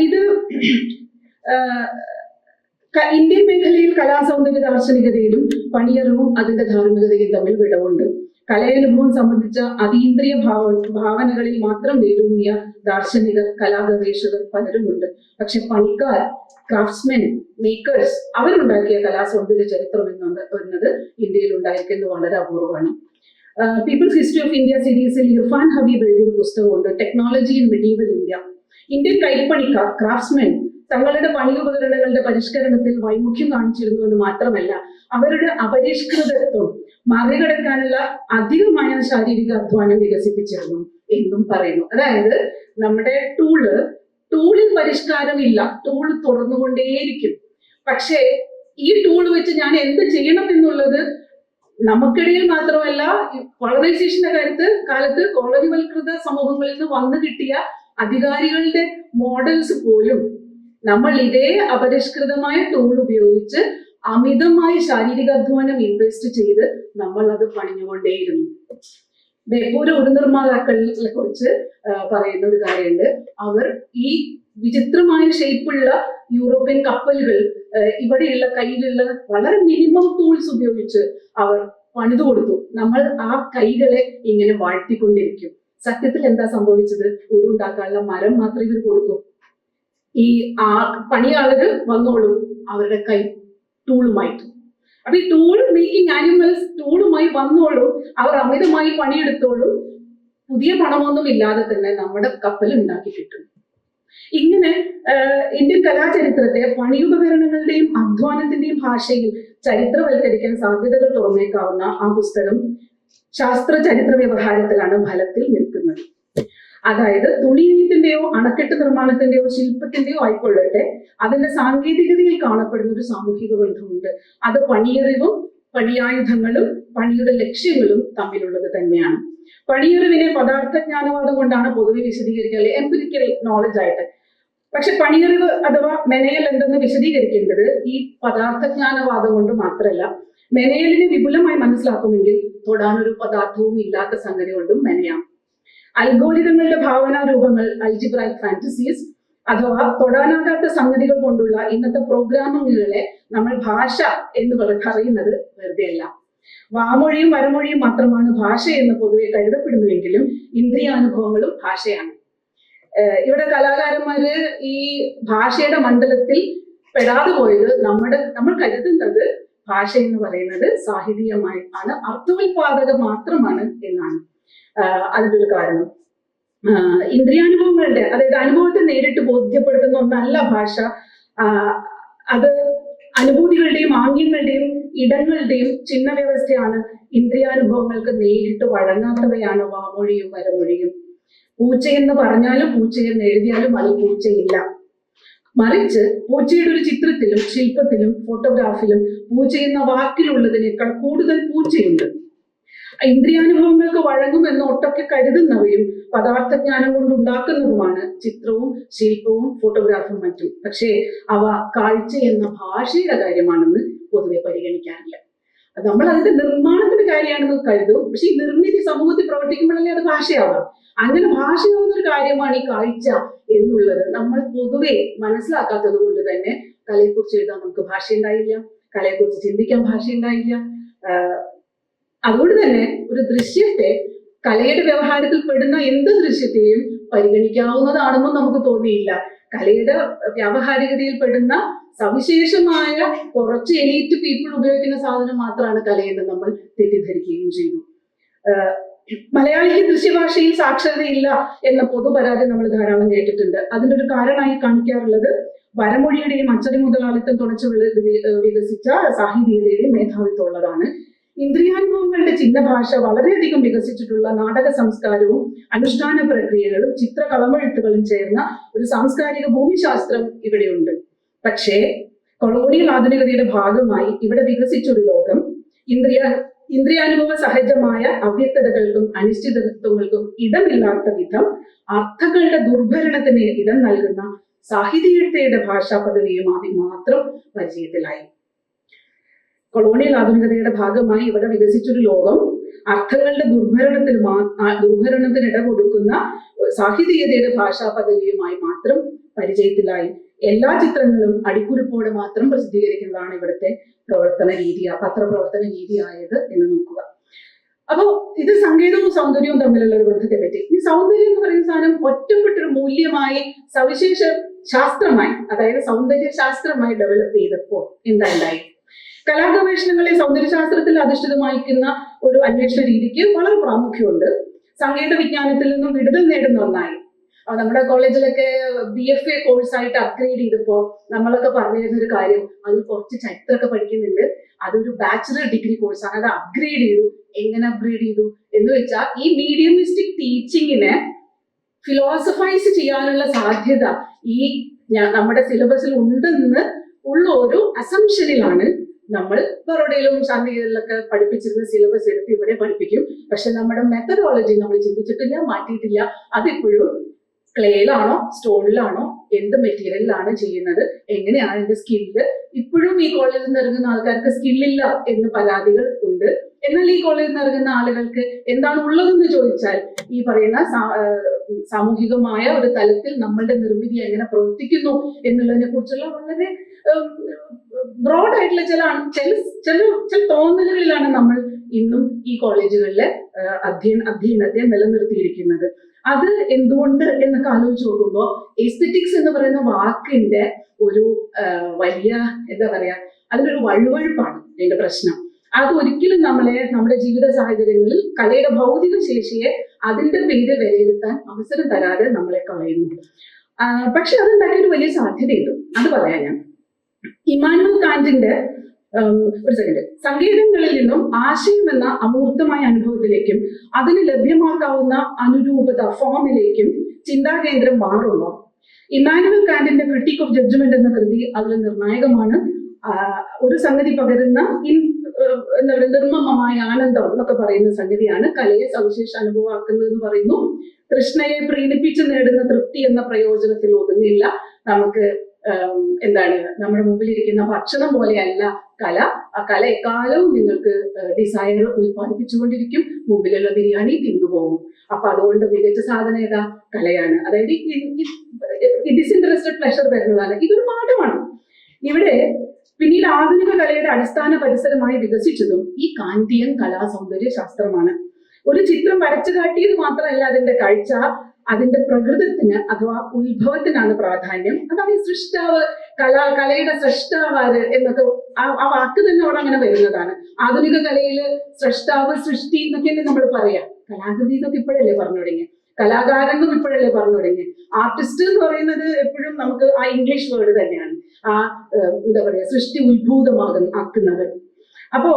ഇത് ഇന്ത്യൻ മേഖലയിൽ കലാസൗന്ദര്യ ദാർശനികതയിലും പണിയറിവും അതിന്റെ ധാർമ്മികതയും തമ്മിൽ വിടവുണ്ട്. കലയനുഭവം സംബന്ധിച്ച അതീന്ദ്രിയ ഭാവനകളിൽ മാത്രം വേരൂന്നിയ ദാർശനികർ, കലാഗവേഷകർ പലരുമുണ്ട്. പക്ഷെ പണിക്കാർ, ക്രാഫ്റ്റ്സ്മെൻ, മേക്കേഴ്സ് അവരുണ്ടാക്കിയ കലാസൗന്ദര്യ ചരിത്രം എന്നത് ഇന്ത്യയിൽ ഉണ്ടായിരിക്കുന്നത് വളരെ അപൂർവമാണ്. പീപ്പിൾസ് ഹിസ്റ്ററി ഓഫ് ഇന്ത്യ സീരീസിൽ ഇർഫാൻ ഹബീബ് എഴുതിയൊരു പുസ്തകമുണ്ട്, technology in medieval India. Indian കൈപ്പണിക്കാർ, ക്രാഫ്റ്റ്സ്മെൻ തങ്ങളുടെ പണിയുപകരണങ്ങളുടെ പരിഷ്കരണത്തിൽ വൈമുഖ്യം കാണിച്ചിരുന്നു എന്ന് മാത്രമല്ല അവരുടെ അപരിഷ്കൃതത്വം മറികടക്കാനുള്ള അധികമായ ശാരീരിക അധ്വാനം വികസിപ്പിച്ചിരുന്നു എന്നും പറയുന്നു. അതായത് നമ്മുടെ ടൂളിൽ പരിഷ്കാരമില്ല, ടൂൾ തുറന്നുകൊണ്ടേയിരിക്കും. പക്ഷേ ഈ ടൂൾ വെച്ച് ഞാൻ എന്ത് ചെയ്യണം എന്നുള്ളത് നമുക്കിടയിൽ മാത്രമല്ല, കോളനൈസേഷന്റെ കാലത്ത് കോളനിവൽകൃത സമൂഹങ്ങളിൽ നിന്ന് വന്നു കിട്ടിയ അധികാരികളുടെ മോഡൽസ് പോലും നമ്മൾ ഇതേ അപരിഷ്കൃതമായ ടൂൾ ഉപയോഗിച്ച് അമിതമായ ശാരീരികാധ്വാനം ഇൻവെസ്റ്റ് ചെയ്ത് നമ്മൾ അത് പണിഞ്ഞുകൊണ്ടേയിരുന്നു. ബേപ്പൂർ ഉരുനിർമ്മാതാക്കളെ കുറിച്ച് പറയുന്ന ഒരു കാര്യമുണ്ട്. അവർ ഈ വിചിത്രമായ ഷേപ്പുള്ള യൂറോപ്യൻ കപ്പലുകൾ ഇവിടെയുള്ള കയ്യിലുള്ള വളരെ മിനിമം ടൂൾസ് ഉപയോഗിച്ച് അവർ പണിതു കൊടുത്തു. നമ്മൾ ആ കൈകളെ ഇങ്ങനെ വാഴ്ത്തിക്കൊണ്ടിരിക്കും. സത്യത്തിൽ എന്താ സംഭവിച്ചത്? ഉരുണ്ടാക്കാനുള്ള മരം മാത്രമേ ഇവർ കൊടുക്കൂ. ഈ പണിയാളുകൾ വന്നോളും അവരുടെ കൈ ടൂളുമായിട്ട്. അപ്പൊ ഈ ടൂൾ മേക്കിംഗ് ആനിമൽസ് ടൂളുമായി വന്നോളും, അവർ അമിതമായി പണിയെടുത്തോളും, പുതിയ പണമൊന്നും ഇല്ലാതെ തന്നെ നമ്മുടെ കപ്പൽ ഉണ്ടാക്കി കിട്ടും. ഇങ്ങനെ ഇന്ത്യൻ കലാചരിത്രത്തെ പണിയുപകരണങ്ങളുടെയും അധ്വാനത്തിന്റെയും ഭാഷയിൽ ചരിത്രവൽക്കരിക്കാൻ സാധ്യതകൾ തുറന്നേക്കാവുന്ന ആ പുസ്തകം ശാസ്ത്ര ചരിത്ര വ്യവഹാരത്തിലാണ് ഫലത്തിൽ നിൽക്കുന്നത്. അതായത് തുണിനെയ്ത്തിന്റെയോ അണക്കെട്ട് നിർമ്മാണത്തിന്റെയോ ശില്പത്തിന്റെയോ ആയിക്കൊള്ളട്ടെ, അതിന്റെ സാങ്കേതികതയിൽ കാണപ്പെടുന്ന ഒരു സാമൂഹിക ബന്ധമുണ്ട്. അത് പണിയറിവും പണിയായുധങ്ങളും പണിയുടെ ലക്ഷ്യങ്ങളും തമ്മിലുള്ളത് തന്നെയാണ്. പണിയറിവിനെ പദാർത്ഥജ്ഞാനവാദം കൊണ്ടാണ് പൊതുവെ വിശദീകരിക്കുക, എംപിരിക്കൽ നോളജ് ആയിട്ട്. പക്ഷെ പണിയറിവ് അഥവാ മെനയൽ എന്തെന്ന് വിശദീകരിക്കേണ്ടത് ഈ പദാർത്ഥജ്ഞാനവാദം കൊണ്ട് മാത്രമല്ല, മെനയലിനെ വിപുലമായി മനസ്സിലാക്കുമെങ്കിൽ തൊടാനൊരു പദാർത്ഥവും ഇല്ലാത്ത സംഗതി കൊണ്ടും മെനയാം. അൽഗോരിതങ്ങളുടെ ഭാവനാ രൂപങ്ങൾ, അൽജിബ്രൈക് ഫാന്റസീസ് അഥവാ തൊടാനാകാത്ത സംഗതികൾ കൊണ്ടുള്ള ഇന്നത്തെ പ്രോഗ്രാമിങ്ങുകളെ നമ്മൾ ഭാഷ എന്ന് പറയുന്നത് വെറുതെയല്ല. വാമൊഴിയും വരമൊഴിയും മാത്രമാണ് ഭാഷ എന്ന് പൊതുവെ കരുതപ്പെടുന്നുവെങ്കിലും ഇന്ദ്രിയാനുഭവങ്ങളും ഭാഷയാണ്. ഇവിടെ കലാകാരന്മാര് ഈ ഭാഷയുടെ മണ്ഡലത്തിൽ പെടാതെ പോയത് നമ്മൾ കരുതുന്നത് ഭാഷ എന്ന് പറയുന്നത് സാഹിത്യമായി ആണ്, അർത്ഥോൽപാദകം മാത്രമാണ് എന്നാണ് അതിൻ്റെ ഒരു കാരണം. ഇന്ദ്രിയാനുഭവങ്ങളുടെ, അതായത് അനുഭവത്തെ നേരിട്ട് ബോധ്യപ്പെടുത്തുന്ന ഒന്നല്ല ഭാഷ. അത് അനുഭൂതികളുടെയും ആംഗ്യങ്ങളുടെയും ഇടങ്ങളുടെയും ചിഹ്ന വ്യവസ്ഥയാണ്. ഇന്ദ്രിയാനുഭവങ്ങൾക്ക് നേരിട്ട് വഴങ്ങാത്തവയാണ് വാമൊഴിയും വരമൊഴിയും. പൂച്ചയെന്ന് പറഞ്ഞാലും പൂച്ചയെന്ന് എഴുതിയാലും അത് പൂച്ചയില്ല. മറിച്ച് പൂച്ചയുടെ ഒരു ചിത്രത്തിലും ശില്പത്തിലും ഫോട്ടോഗ്രാഫിലും പൂച്ച എന്ന വാക്കിലുള്ളതിനേക്കാൾ കൂടുതൽ പൂച്ചയുണ്ട്. ഇന്ദ്രിയാനുഭവങ്ങൾക്ക് വഴങ്ങുമെന്ന് ഒട്ടൊക്കെ കരുതുന്നവയും പദാർത്ഥജ്ഞാനം കൊണ്ട് ഉണ്ടാക്കുന്നതുമാണ് ചിത്രവും ശില്പവും ഫോട്ടോഗ്രാഫും മറ്റും. പക്ഷേ അവ കാഴ്ച എന്ന ഭാഷയുടെ കാര്യമാണെന്ന് പൊതുവെ പരിഗണിക്കാറില്ല. അത് നമ്മൾ അതിന്റെ നിർമ്മാണത്തിന്റെ കാര്യമാണെന്ന് കരുതും. പക്ഷെ ഈ നിർമ്മിതി സമൂഹത്തിൽ പ്രവർത്തിക്കുമ്പോഴല്ലേ അത് ഭാഷയാവാം. അങ്ങനെ ഭാഷയാവുന്ന ഒരു കാര്യമാണ് ഈ കാഴ്ച എന്നുള്ളത് നമ്മൾ പൊതുവെ മനസ്സിലാക്കാത്തത് കൊണ്ട് തന്നെ കലയെക്കുറിച്ച് എഴുതാൻ നമുക്ക് ഭാഷയുണ്ടായില്ല, കലയെക്കുറിച്ച് ചിന്തിക്കാൻ ഭാഷയുണ്ടായില്ല. അതുകൊണ്ട് തന്നെ ഒരു ദൃശ്യത്തെ, കലയുടെ വ്യവഹാരത്തിൽ പെടുന്ന എന്ത് ദൃശ്യത്തെയും പരിഗണിക്കാവുന്നതാണെന്നും നമുക്ക് തോന്നിയില്ല. കലയുടെ വ്യാവഹാരികതയിൽ പെടുന്ന സവിശേഷമായ കുറച്ച് എലീറ്റ് പീപ്പിൾ ഉപയോഗിക്കുന്ന സാധനം മാത്രമാണ് കലയെന്ന് നമ്മൾ തെറ്റിദ്ധരിക്കുകയും ചെയ്തു. മലയാളിക്ക് ദൃശ്യഭാഷയിൽ സാക്ഷരതയില്ല എന്ന പൊതുപരാതി നമ്മൾ ധാരാളം കേട്ടിട്ടുണ്ട്. അതിന്റെ ഒരു കാരണമായി കാണിക്കാറുള്ളത് വരമൊഴിയുടെയും അച്ചടി മുതലാളിത്തം തുണച്ചു വികസിച്ച സാഹിത്യതയുടെയും മേധാവിത്വം ഉള്ളതാണ്. ഇന്ദ്രിയാനുഭവങ്ങളുടെ ചിഹ്നഭാഷ വളരെയധികം വികസിച്ചിട്ടുള്ള നാടക സംസ്കാരവും അനുഷ്ഠാന പ്രക്രിയകളും ചിത്രകളമെഴുത്തുകളും ചേർന്ന ഒരു സാംസ്കാരിക ഭൂമിശാസ്ത്രം ഇവിടെയുണ്ട്. പക്ഷേ കൊളോണിയൽ ആധുനികതയുടെ ഭാഗമായി ഇവിടെ വികസിച്ചൊരു ലോകം ഇന്ദ്രിയാനുഭവ സഹജമായ അവ്യക്തതകൾക്കും അനിശ്ചിതത്വങ്ങൾക്കും ഇടമില്ലാത്ത വിധം അർത്ഥങ്ങളുടെ ദുർഭരണത്തിന് ഇടം നൽകുന്ന സാഹിത്യയുടെ ഭാഷാ പദവിയും ആദ്യം മാത്രം പരിചയത്തിലായി. കൊളോണിയൽ ആധുനികതയുടെ ഭാഗമായി ഇവിടെ വികസിച്ചൊരു ലോകം അർത്ഥങ്ങളുടെ ദുർഭരണത്തിന് ഇട കൊടുക്കുന്ന സാഹിത്യയുടെ ഭാഷാ പദവിയുമായി മാത്രം പരിചയത്തിലായി. എല്ലാ ചിത്രങ്ങളും അടിക്കുറിപ്പോടെ മാത്രം പ്രസിദ്ധീകരിക്കുന്നതാണ് ഇവിടുത്തെ പ്രവർത്തന രീതി, പത്രപ്രവർത്തന രീതി ആയത് എന്ന് നോക്കുക. അപ്പോ ഇത് സങ്കേതവും സൗന്ദര്യവും തമ്മിലുള്ള ഒരു ബന്ധത്തെ പറ്റി. ഈ സൗന്ദര്യം എന്ന് പറയുന്ന സാധനം ഒറ്റപ്പെട്ടൊരു മൂല്യമായി സവിശേഷ ശാസ്ത്രമായി, അതായത് സൗന്ദര്യ ശാസ്ത്രമായി ഡെവലപ്പ് ചെയ്തപ്പോൾ എന്തായി? കലാഗവേഷണങ്ങളെ സൗന്ദര്യശാസ്ത്രത്തിൽ അധിഷ്ഠിതമായിരിക്കുന്ന ഒരു അന്വേഷണ രീതിക്ക് വളരെ പ്രാമുഖ്യമുണ്ട്. സങ്കേത വിജ്ഞാനത്തിൽ നിന്നും വിടുതൽ നേടുന്ന ഒന്നായി. നമ്മുടെ കോളേജിലൊക്കെ BFA കോഴ്സായിട്ട് അപ്ഗ്രേഡ് ചെയ്തപ്പോ നമ്മളൊക്കെ പറഞ്ഞിരുന്ന ഒരു കാര്യം, അത് കുറച്ച് ചരിത്രമൊക്കെ പഠിക്കുന്നുണ്ട്, അതൊരു ബാച്ചിലർ ഡിഗ്രി കോഴ്സാണ്, അത് അപ്ഗ്രേഡ് ചെയ്തു. എങ്ങനെ അപ്ഗ്രേഡ് ചെയ്തു എന്ന് വെച്ചാൽ ഈ മീഡിയമിസ്റ്റിക് ടീച്ചിങ്ങിനെ ഫിലോസഫൈസ് ചെയ്യാനുള്ള സാധ്യത ഈ നമ്മുടെ സിലബസിൽ ഉണ്ടെന്ന് ഉള്ള ഒരു അസംഷനിലാണ് നമ്മൾ ബറോഡയിലും ശാന്തിഗിരിയിലൊക്കെ പഠിപ്പിച്ചിരുന്ന സിലബസ് എടുത്ത് ഇവിടെ പഠിപ്പിക്കും. പക്ഷെ നമ്മുടെ മെത്തഡോളജി നമ്മൾ ചിന്തിച്ചിട്ടില്ല, മാറ്റിയിട്ടില്ല. അതിപ്പോഴും ക്ലേയിലാണോ സ്റ്റോണിലാണോ എന്ത് മെറ്റീരിയലിലാണ് ചെയ്യുന്നത്, എങ്ങനെയാണ് ഇതിന്റെ സ്കില്ല്. ഇപ്പോഴും ഈ കോളേജിൽ നിന്ന് ഇറങ്ങുന്ന ആൾക്കാർക്ക് സ്കില്ലില്ല എന്ന് പരാതികൾ ഉണ്ട്. എന്നാൽ ഈ കോളേജിൽ നിന്ന് ഇറങ്ങുന്ന ആളുകൾക്ക് എന്താണ് ഉള്ളതെന്ന് ചോദിച്ചാൽ ഈ പറയുന്ന സാമൂഹികമായ ഒരു തലത്തിൽ നമ്മളുടെ നിർമ്മിതി എങ്ങനെ പ്രവർത്തിക്കുന്നു എന്നുള്ളതിനെ കുറിച്ചുള്ള വളരെ ബ്രോഡ് ആയിട്ടുള്ള ചില തോന്നലുകളിലാണ് നമ്മൾ ഇന്നും ഈ കോളേജുകളിലെ അധ്യയനത്തെ നിലനിർത്തിയിരിക്കുന്നത്. അത് എന്തുകൊണ്ട് എന്നൊക്കെ ആലോചിച്ച് നോക്കുമ്പോൾ എസ്തെറ്റിക്സ് എന്ന് പറയുന്ന വാക്കിന്റെ ഒരു വലിയ എന്താ പറയാ, അതിനൊരു വഴുവഴുപ്പാണ് അതിന്റെ പ്രശ്നം. അത് ഒരിക്കലും നമ്മുടെ ജീവിത സാഹചര്യങ്ങളിൽ കലയുടെ ഭൗതിക ശേഷിയെ അതിന്റെ പേരിൽ വിലയിരുത്താൻ അവസരം തരാതെ നമ്മളെ കളയുന്നു. പക്ഷെ അതുണ്ടാക്കിയൊരു വലിയ സാധ്യതയുണ്ട്, അത് പറയാം ഞാൻ. ഇമ്മാനുവൽ കാന്റിന്റെ ഒരു സെക്കൻഡ്, സങ്കേതങ്ങളിൽ നിന്നും ആശയം എന്ന അമൂർത്തമായ അനുഭവത്തിലേക്കും അതിന് ലഭ്യമാക്കാവുന്ന അനുരൂപത ഫോമിലേക്കും ചിന്താകേന്ദ്രം മാറുമ്പോൾ ഇമ്മാനുവൽ കാന്റിന്റെ ക്രിട്ടിക് ഓഫ് ജഡ്ജ്മെന്റ് എന്ന കൃതി അതിൽ നിർണായകമാണ്. ഒരു സംഗതി പകരുന്ന എന്താ പറയുക, നിർമ്മമമായ ആനന്ദം എന്നൊക്കെ പറയുന്ന സംഗതിയാണ് കലയെ സവിശേഷ അനുഭവമാക്കുന്നത് എന്ന് പറയുന്നു. തൃഷ്ണയെ പ്രീണിപ്പിച്ച് നേടുന്ന തൃപ്തി എന്ന പ്രയോജനത്തിൽ ഒതുങ്ങില്ല, നമുക്ക് എന്താണ് നമ്മുടെ മുമ്പിലിരിക്കുന്ന ഭക്ഷണം പോലെയല്ല കല. ആ കല എക്കാലവും നിങ്ങൾക്ക് ഡിസയർ ഉൽപ്പാദിപ്പിച്ചുകൊണ്ടിരിക്കും. മുമ്പിലുള്ള ബിരിയാണി തിന്നുപോകും. അപ്പൊ അതുകൊണ്ട് മികച്ച സാധനം ഏതാ? കലയാണ്. അതായത് ഡിസിൻട്രസ്റ്റഡ് പ്ലഷർ തരുന്നതാണ്. ഇതൊരു പാഠമാണ്. ഇവിടെ പിന്നീട് ആധുനിക കലയുടെ അടിസ്ഥാന പരിസരമായി വികസിച്ചതും ഈ കാന്തിയൻ കലാ സൗന്ദര്യ ശാസ്ത്രമാണ്. ഒരു ചിത്രം വരച്ചു കാട്ടിയത് മാത്രമല്ല അതിന്റെ കാഴ്ച, അതിന്റെ പ്രകൃതത്തിന് അഥവാ ഉത്ഭവത്തിനാണ് പ്രാധാന്യം. അതാണ് ഈ സൃഷ്ടാവ്, കലയുടെ സൃഷ്ടാവാര് എന്നൊക്കെ ആ വാക്ക് തന്നെ അവിടെ അങ്ങനെ വരുന്നതാണ്. ആധുനിക കലയില് സൃഷ്ടാവ്, സൃഷ്ടി എന്നൊക്കെയല്ലേ നമ്മൾ പറയാം. കലാകൃതി എന്നൊക്കെ ഇപ്പോഴല്ലേ പറഞ്ഞു തുടങ്ങി, കലാകാരൻ എന്നും ഇപ്പോഴല്ലേ പറഞ്ഞു തുടങ്ങി. ആർട്ടിസ്റ്റ് എന്ന് പറയുന്നത് എപ്പോഴും നമുക്ക് ആ ഇംഗ്ലീഷ് വേർഡ് തന്നെയാണ്. ആ എന്താ പറയാ, സൃഷ്ടി ആക്കുന്നത്. അപ്പോ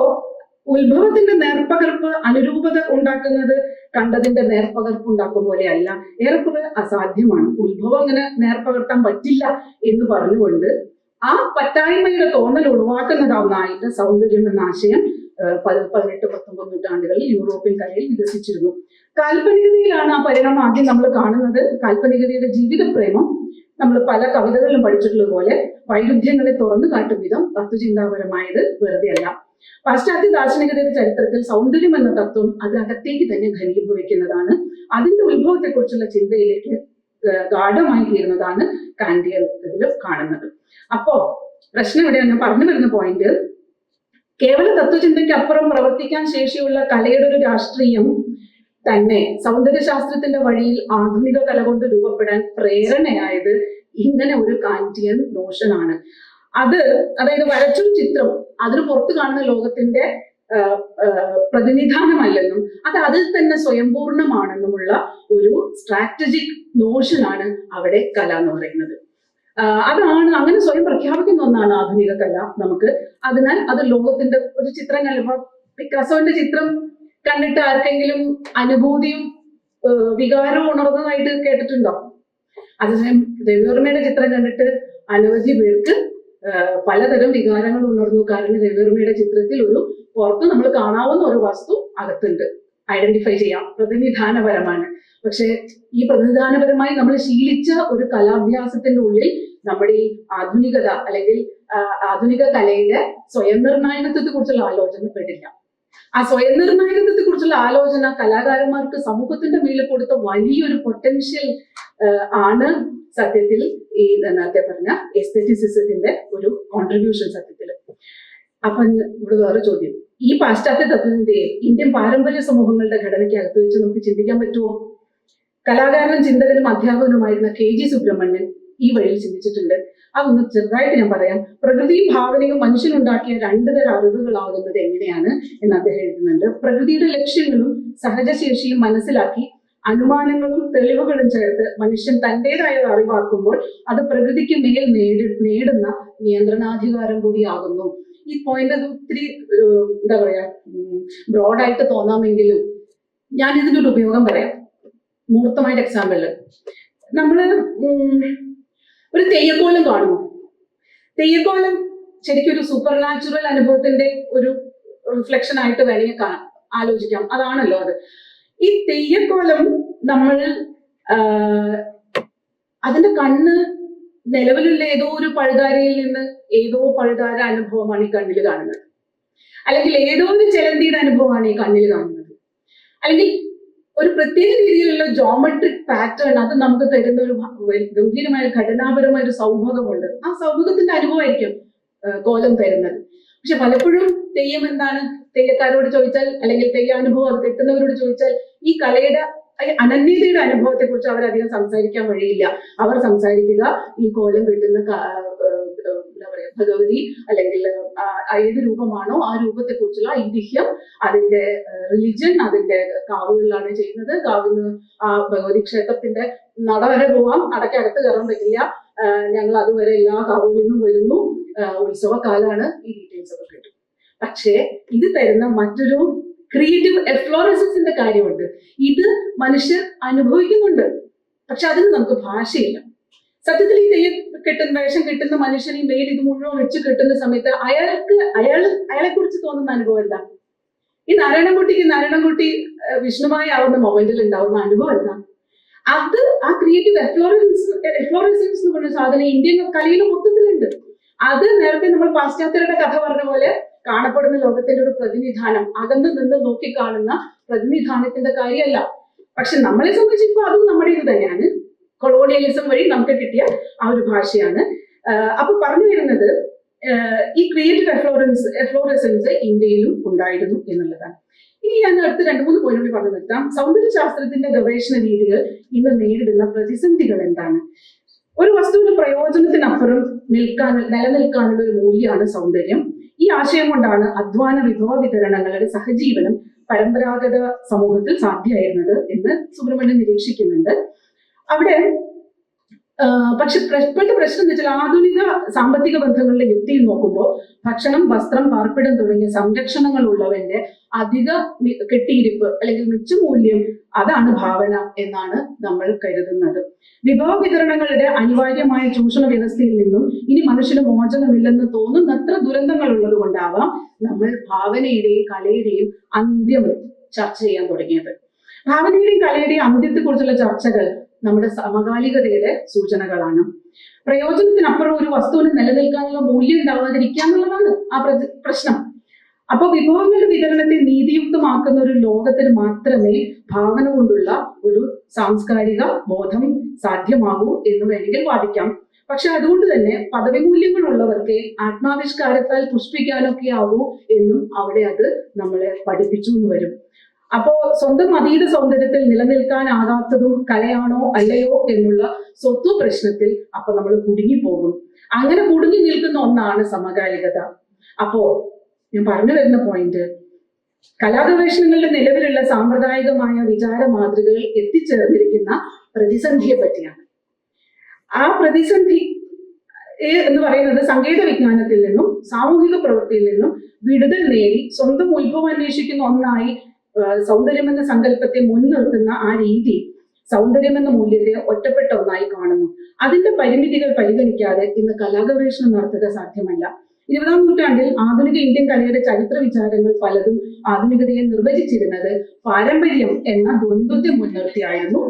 ഉത്ഭവത്തിന്റെ നേർപ്പകർപ്പ് അനുരൂപത ഉണ്ടാക്കുന്നത് കണ്ടതിന്റെ നേർപ്പകർപ്പ് ഉണ്ടാക്കും പോലെയല്ല, ഏറെക്കുറെ അസാധ്യമാണ്. ഉത്ഭവം അങ്ങനെ നേർപ്പകർത്താൻ പറ്റില്ല എന്ന് പറഞ്ഞുകൊണ്ട് ആ പറ്റായ്മയുടെ തോന്നൽ ഒഴിവാക്കുന്നതാവുന്നതായിട്ട് സൗന്ദര്യം എന്ന ആശയം 18-19 നൂറ്റാണ്ടുകളിൽ യൂറോപ്യൻ കലയിൽ വികസിച്ചിരുന്നു. കാൽപ്പനികതയിലാണ് ആ പരിണാമം ആദ്യം നമ്മൾ കാണുന്നത്. കാൽപ്പനികതയുടെ ജീവിതപ്രേമം നമ്മൾ പല കവിതകളിലും പഠിച്ചിട്ടുള്ളത് പോലെ വൈരുദ്ധ്യങ്ങളെ തുറന്നു കാട്ടും വിധം തത്വചിന്താപരമായത് വെറുതെയല്ല. പാശ്ചാത്യ ദാർശനികതയുടെ ചരിത്രത്തിൽ സൗന്ദര്യം എന്ന തത്വം അതിനകത്തേക്ക് തന്നെ ഘനീഭവിക്കുന്നതാണ്. അതിന്റെ ഉത്ഭവത്തെക്കുറിച്ചുള്ള ചിന്തയിലേക്ക് ഗാഠമായി തീരുന്നതാണ് കാന്തിയൻ ഇതിൽ കാണുന്നത്. അപ്പോ പ്രശ്നം എവിടെയാണ്? ഞാൻ പറഞ്ഞു വരുന്ന പോയിന്റ്, കേവല തത്വചിന്തയ്ക്ക് അപ്പുറം പ്രവർത്തിക്കാൻ ശേഷിയുള്ള കലയുടെ ഒരു രാഷ്ട്രീയം തന്നെ സൗന്ദര്യശാസ്ത്രത്തിന്റെ വഴിയിൽ ആധുനിക കല കൊണ്ട് രൂപപ്പെടാൻ പ്രേരണയായത് ഇങ്ങനെ ഒരു കാന്തിയൻ നോഷനാണ്. അതായത് വരച്ചൊരു ചിത്രം അതിന് പുറത്ത് കാണുന്ന ലോകത്തിന്റെ പ്രതിനിധാനമല്ലെന്നും അത് അതിൽ തന്നെ സ്വയംപൂർണമാണെന്നുമുള്ള ഒരു സ്ട്രാറ്റജിക് നോഷനാണ് അവിടെ കല എന്ന് പറയുന്നത്. അതാണ് അങ്ങനെ സ്വയം പ്രഖ്യാപിക്കുന്ന ഒന്നാണ് ആധുനിക കല നമുക്ക്. അതിനാൽ അത് ലോകത്തിന്റെ ഒരു ചിത്രം കണ്ടപ്പോ പിക്കാസോന്റെ ചിത്രം കണ്ടിട്ട് ആർക്കെങ്കിലും അനുഭൂതിയും വികാരവും ഉണർന്നതായിട്ട് കേട്ടിട്ടുണ്ടോ? അതേസമയം രവിവർമ്മയുടെ ചിത്രം കണ്ടിട്ട് അനവധി പേർക്ക് പലതരം വികാരങ്ങൾ ഉണർന്നു. കാരണം രവിവർമ്മയുടെ ചിത്രത്തിൽ ഒരു പുറത്ത് നമ്മൾ കാണാവുന്ന ഒരു വസ്തു അകത്തുണ്ട്, ഐഡന്റിഫൈ ചെയ്യാം, പ്രതിനിധാനപരമാണ്. പക്ഷെ ഈ പ്രതിനിധാനപരമായി നമ്മൾ ശീലിച്ച ഒരു കലാഭ്യാസത്തിന്റെ ഉള്ളിൽ നമ്മുടെ ഈ ആധുനികത അല്ലെങ്കിൽ ആധുനിക കലയുടെ സ്വയം നിർണായകത്വത്തെ കുറിച്ചുള്ള ആലോചന പെടില്ല. ആ സ്വയം നിർണായകത്വത്തെ കുറിച്ചുള്ള ആലോചന കലാകാരന്മാർക്ക് സമൂഹത്തിന്റെ മേലിൽ കൊടുത്ത വലിയൊരു പൊട്ടൻഷ്യൽ ആണ് സത്യത്തിൽ ഈ നേരത്തെ പറഞ്ഞ എസ്തെറ്റിസിസത്തിന്റെ ഒരു കോൺട്രിബ്യൂഷൻ സത്യത്തിൽ. അപ്പൊ ഇവിടെ വേറെ ചോദ്യം, ഈ പാശ്ചാത്യ തത്വത്തിന്റെ ഇന്ത്യൻ പാരമ്പര്യ സമൂഹങ്ങളുടെ ഘടനയ്ക്ക് അകത്ത് വെച്ച് നമുക്ക് ചിന്തിക്കാൻ പറ്റുമോ? കലാകാരനും ചിന്തകനും അധ്യാപകനുമായിരുന്ന KG സുബ്രഹ്മണ്യൻ ഈ വഴിയിൽ ചിന്തിച്ചിട്ടുണ്ട്. അതൊന്ന് ചെറുതായിട്ട് ഞാൻ പറയാം. പ്രകൃതിയും ഭാവനയും മനുഷ്യനുണ്ടാക്കിയ 2 തരം അറിവുകളാകുന്നത് എങ്ങനെയാണ് എന്ന് അദ്ദേഹം എഴുതുന്നുണ്ട്. പ്രകൃതിയുടെ ലക്ഷ്യങ്ങളും സഹജശേഷിയും മനസ്സിലാക്കി അനുമാനങ്ങളും തെളിവുകളും ചേർത്ത് മനുഷ്യൻ തന്റേതായ അറിവാക്കുമ്പോൾ അത് പ്രകൃതിക്ക് മേൽ നേടുന്ന നിയന്ത്രണാധികാരം കൂടിയാകുന്നു. ഈ പോയിന്റ് അത് ഒത്തിരി എന്താ പറയാ ബ്രോഡായിട്ട് തോന്നാമെങ്കിലും ഞാൻ ഇതിനൊരു ഉപയോഗം പറയാം. മൂർത്തമായിട്ട് എക്സാമ്പിളില് നമ്മള് ഒരു തെയ്യക്കോലം കാണുന്നു. തെയ്യക്കോലം ശരിക്കും ഒരു സൂപ്പർ നാച്ചുറൽ അനുഭവത്തിന്റെ ഒരു റിഫ്ലക്ഷൻ ആയിട്ട് വേണമെങ്കിൽ ആലോചിക്കാം. അതാണല്ലോ അത്. ഈ തെയ്യക്കോലം നമ്മൾ അതിന്റെ കണ്ണ് നിലവിലുള്ള ഏതോ ഒരു പഴുതാരയിൽ നിന്ന് ഏതോ പഴുതാര അനുഭവമാണ് ഈ കണ്ണിൽ കാണുന്നത്, അല്ലെങ്കിൽ ഏതോ ഒരു ചെലന്തിയുടെ അനുഭവമാണ് ഈ കണ്ണിൽ കാണുന്നത്, അല്ലെങ്കിൽ ഒരു പ്രത്യേക രീതിയിലുള്ള ജോമെട്രിക് പാറ്റേൺ അത് നമുക്ക് തരുന്ന ഒരു ഗംഭീരമായ ഘടനാപരമായ ഒരു സൗഭഗമുണ്ട്. ആ സൗഭഗത്തിന്റെ അനുഭവമായിരിക്കും കോലം തരുന്നത്. പക്ഷെ പലപ്പോഴും തെയ്യം എന്താണ്, തെയ്യക്കാരോട് ചോദിച്ചാൽ അല്ലെങ്കിൽ തെയ്യാനുഭവം അത് കിട്ടുന്നവരോട് ചോദിച്ചാൽ ഈ കലയുടെ അനന്യതയുടെ അനുഭവത്തെ കുറിച്ച് അവരധികം സംസാരിക്കാൻ വഴിയില്ല. അവർ സംസാരിക്കുക ഈ കോലം കിട്ടുന്ന എന്താ പറയാ ഭഗവതി അല്ലെങ്കിൽ ഏത് രൂപമാണോ ആ രൂപത്തെ കുറിച്ചുള്ള ഐതിഹ്യം, അതിന്റെ റിലിജൻ, അതിന്റെ കാവുകളിലാണ് ചെയ്യുന്നത്. കാവിന്ന് ആ ഭഗവതി ക്ഷേത്രത്തിന്റെ നട വരെ പോവാം, നടക്കകത്ത് കയറാൻ പറ്റില്ല, ഞങ്ങൾ അതുവരെ എല്ലാ കാവുകളിൽ നിന്നും വരുന്നു, ഉത്സവകാലാണ്, ഈ ഡീറ്റെയിൽസ് ഒക്കെ കിട്ടും. പക്ഷേ ഇത് തരുന്ന മറ്റൊരു ക്രിയേറ്റീവ് എഫ്ലോറസൻസിന്റെ കാര്യമുണ്ട്. ഇത് മനുഷ്യർ അനുഭവിക്കുന്നുണ്ട്, പക്ഷെ അതിന് നമുക്ക് ഭാഷയില്ല. സത്യത്തിൽ ഈ വേഷം കിട്ടുന്ന മനുഷ്യൻ ഈ മേൽ ഇത് മുഴുവൻ വെച്ച് കിട്ടുന്ന സമയത്ത് അയാളെ കുറിച്ച് തോന്നുന്ന അനുഭവം എന്താ? ഈ നാരായണൻകുട്ടി വിഷ്ണുമായി ആവുന്ന മൊമെന്റിൽ ഉണ്ടാവുന്ന അനുഭവം എന്താ? അത് ആ ക്രിയേറ്റീവ് എഫ്ലോറസൻസ് എന്ന് പറഞ്ഞ സാധനം ഇന്ത്യൻ കലയിൽ മൊത്തത്തിലുണ്ട്. അത് നേരത്തെ നമ്മൾ പാശ്ചാത്യരുടെ കഥ പറഞ്ഞ പോലെ കാണപ്പെടുന്ന ലോകത്തിന്റെ ഒരു പ്രതിനിധാനം, അകന്ന് നിന്ന് നോക്കിക്കാണുന്ന പ്രതിനിധാനത്തിന്റെ കാര്യമല്ല. പക്ഷെ നമ്മളെ സംബന്ധിച്ച് ഇപ്പൊ അതും നമ്മുടെ ഇത് തന്നെയാണ്. കൊളോണിയലിസം വഴി നമുക്ക് കിട്ടിയ ആ ഒരു ഭാഷയാണ്. അപ്പൊ പറഞ്ഞു വരുന്നത് ഈ ക്രിയേറ്റീവ് എഫ്ലോറസൻസ് ഇന്ത്യയിലും ഉണ്ടായിരുന്നു എന്നുള്ളതാണ്. ഇനി ഞാൻ അടുത്ത് 2-3 പോയിന്റ് പറഞ്ഞു നിർത്താം. സൗന്ദര്യശാസ്ത്രത്തിന്റെ ഗവേഷണ രീതികൾ ഇന്ന് നേരിടുന്ന പ്രതിസന്ധികൾ എന്താണ്? ഒരു വസ്തുവിന്റെ പ്രയോജനത്തിനപ്പുറം നിലനിൽക്കാനുള്ള ഒരു മൂല്യമാണ് സൗന്ദര്യം. ഈ ആശയം കൊണ്ടാണ് അധ്വാന വിഭവ വിതരണങ്ങളുടെ സഹജീവനം പരമ്പരാഗത സമൂഹത്തിൽ സാധ്യമായിരുന്നത് എന്ന് സുബ്രഹ്മണ്യൻ നിരീക്ഷിക്കുന്നുണ്ട്. അവിടെ പക്ഷെ ഇപ്പോഴത്തെ പ്രശ്നം എന്ന് വെച്ചാൽ ആധുനിക സാമ്പത്തിക ബന്ധങ്ങളുടെ യുക്തിയിൽ നോക്കുമ്പോൾ ഭക്ഷണം, വസ്ത്രം, പാർപ്പിടം തുടങ്ങിയ സംരക്ഷണങ്ങൾ ഉള്ളവന്റെ അധിക കെട്ടിയിരിപ്പ് അല്ലെങ്കിൽ മിച്ചമൂല്യം അതാണ് ഭാവന എന്നാണ് നമ്മൾ കരുതുന്നത്. വിഭവ വിതരണങ്ങളുടെ അനിവാര്യമായ ചൂഷണ വ്യവസ്ഥയിൽ നിന്നും ഇനി മനുഷ്യന് മോചനമില്ലെന്ന് തോന്നുന്നത്ര ദുരന്തങ്ങൾ ഉള്ളത് കൊണ്ടാവാം നമ്മൾ ഭാവനയുടെയും കലയുടെയും അന്ത്യം ചർച്ച ചെയ്യാൻ തുടങ്ങിയത്. ഭാവനയുടെയും കലയുടെയും അന്ത്യത്തെക്കുറിച്ചുള്ള ചർച്ചകൾ നമ്മുടെ സമകാലികതയുടെ സൂചനകളാണ്. പ്രയോജനത്തിനപ്പുറം ഒരു വസ്തുവിന് നിലനിൽക്കാനുള്ള മൂല്യം ഉണ്ടാവാതിരിക്കുക എന്നുള്ളതാണ് ആ പ്രശ്നം. അപ്പൊ വിഭവങ്ങളുടെ വിതരണത്തെ നീതിയുക്തമാക്കുന്ന ഒരു ലോകത്തിന് മാത്രമേ ഭാവന കൊണ്ടുള്ള ഒരു സാംസ്കാരിക ബോധം സാധ്യമാകൂ എന്ന് വേണമെങ്കിൽ വാദിക്കാം. പക്ഷെ അതുകൊണ്ട് തന്നെ പദവി മൂല്യങ്ങൾ ഉള്ളവർക്ക് ആത്മാവിഷ്കാരത്താൽ പുഷ്പിക്കാനൊക്കെ ആവൂ എന്നും അവിടെ അത് നമ്മളെ പഠിപ്പിച്ചു എന്ന് വരും. അപ്പോ സ്വന്തം അതീത സൗന്ദര്യത്തിൽ നിലനിൽക്കാനാകാത്തതും കലയാണോ അല്ലയോ എന്നുള്ള സ്വത്വ പ്രശ്നത്തിൽ അപ്പൊ നമ്മൾ കുടുങ്ങിപ്പോകും. അങ്ങനെ കുടുങ്ങി നിൽക്കുന്ന ഒന്നാണ് സമകാലികത. അപ്പോ ഞാൻ പറഞ്ഞു വരുന്ന പോയിന്റ്, കലാഗവേഷണങ്ങളുടെ നിലവിലുള്ള സാമ്പ്രദായികമായ വിചാര മാതൃകകൾ എത്തിച്ചേർന്നിരിക്കുന്ന പ്രതിസന്ധിയെ പറ്റിയാണ്. ആ പ്രതിസന്ധി എന്ന് പറയുന്നത് സങ്കേത വിജ്ഞാനത്തിൽ നിന്നും സാമൂഹിക പ്രവൃത്തിയിൽ നിന്നും വിടുതൽ നേടി സ്വന്തം ഉത്ഭവം അന്വേഷിക്കുന്ന ഒന്നായി സൗന്ദര്യം എന്ന സങ്കല്പത്തെ മുൻനിർത്തുന്ന ആ രീതി സൗന്ദര്യം എന്ന മൂല്യത്തെ ഒറ്റപ്പെട്ട ഒന്നായി കാണുന്നു. അതിന്റെ പരിമിതികൾ പരിഗണിക്കാതെ ഇന്ന് കലാഗവേഷണം നടത്തുക സാധ്യമല്ല. 20-ാം നൂറ്റാണ്ടിൽ ആധുനിക ഇന്ത്യൻ കലയുടെ ചരിത്ര വിചാരങ്ങൾ പലതും ആധുനികതയെ നിർവചിച്ചിരുന്നത് പാരമ്പര്യം എന്ന ദ്വന്ദ്വത്തെ മുൻനിർത്തിയായിരുന്നു.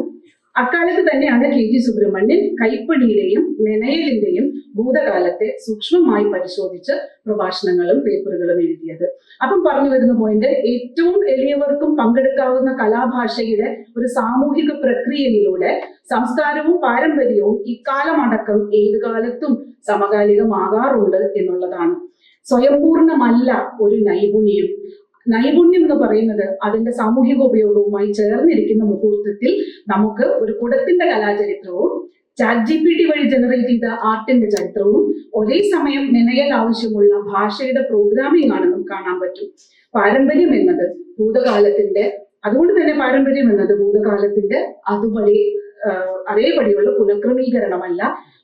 അക്കാലത്ത് തന്നെയാണ് KG സുബ്രഹ്മണ്യൻ കൈപ്പണിയുടെയും മെനയലിന്റെയും ഭൂതകാലത്തെ സൂക്ഷ്മമായി പരിശോധിച്ച് പ്രഭാഷണങ്ങളും പേപ്പറുകളും എഴുതിയത്. അപ്പം പറഞ്ഞു വരുന്ന പോയിന്റ്, ഏറ്റവും എളിയവർക്കും പങ്കെടുക്കാവുന്ന കലാഭാഷയുടെ ഒരു സാമൂഹിക പ്രക്രിയയിലൂടെ സംസ്കാരവും പാരമ്പര്യവും ഇക്കാലമടക്കം ഏത് കാലത്തും സമകാലികമാകാറുണ്ട് എന്നുള്ളതാണ്. സ്വയംപൂർണമല്ല ഒരു നൈപുണ്യം. നൈപുണ്യം എന്ന് പറയുന്നത് അതിന്റെ സാമൂഹിക ഉപയോഗവുമായി ചേർന്നിരിക്കുന്ന മുഹൂർത്തത്തിൽ നമുക്ക് ഒരു കുടത്തിന്റെ കലാചരിത്രവും ChatGPT വഴി ജനറേറ്റ് ചെയ്ത ആർട്ടിന്റെ ചരിത്രവും ഒരേ സമയം മെനയൽ ആവശ്യമുള്ള ഭാഷയുടെ പ്രോഗ്രാമിംഗ് ആണെന്നും കാണാൻ പറ്റും. പാരമ്പര്യം എന്നത് ഭൂതകാലത്തിന്റെ, അതുകൊണ്ട് തന്നെ പാരമ്പര്യം എന്നത് ഭൂതകാലത്തിന്റെ അതേപടിയുള്ള പുനഃക്രമീകരണമല്ല,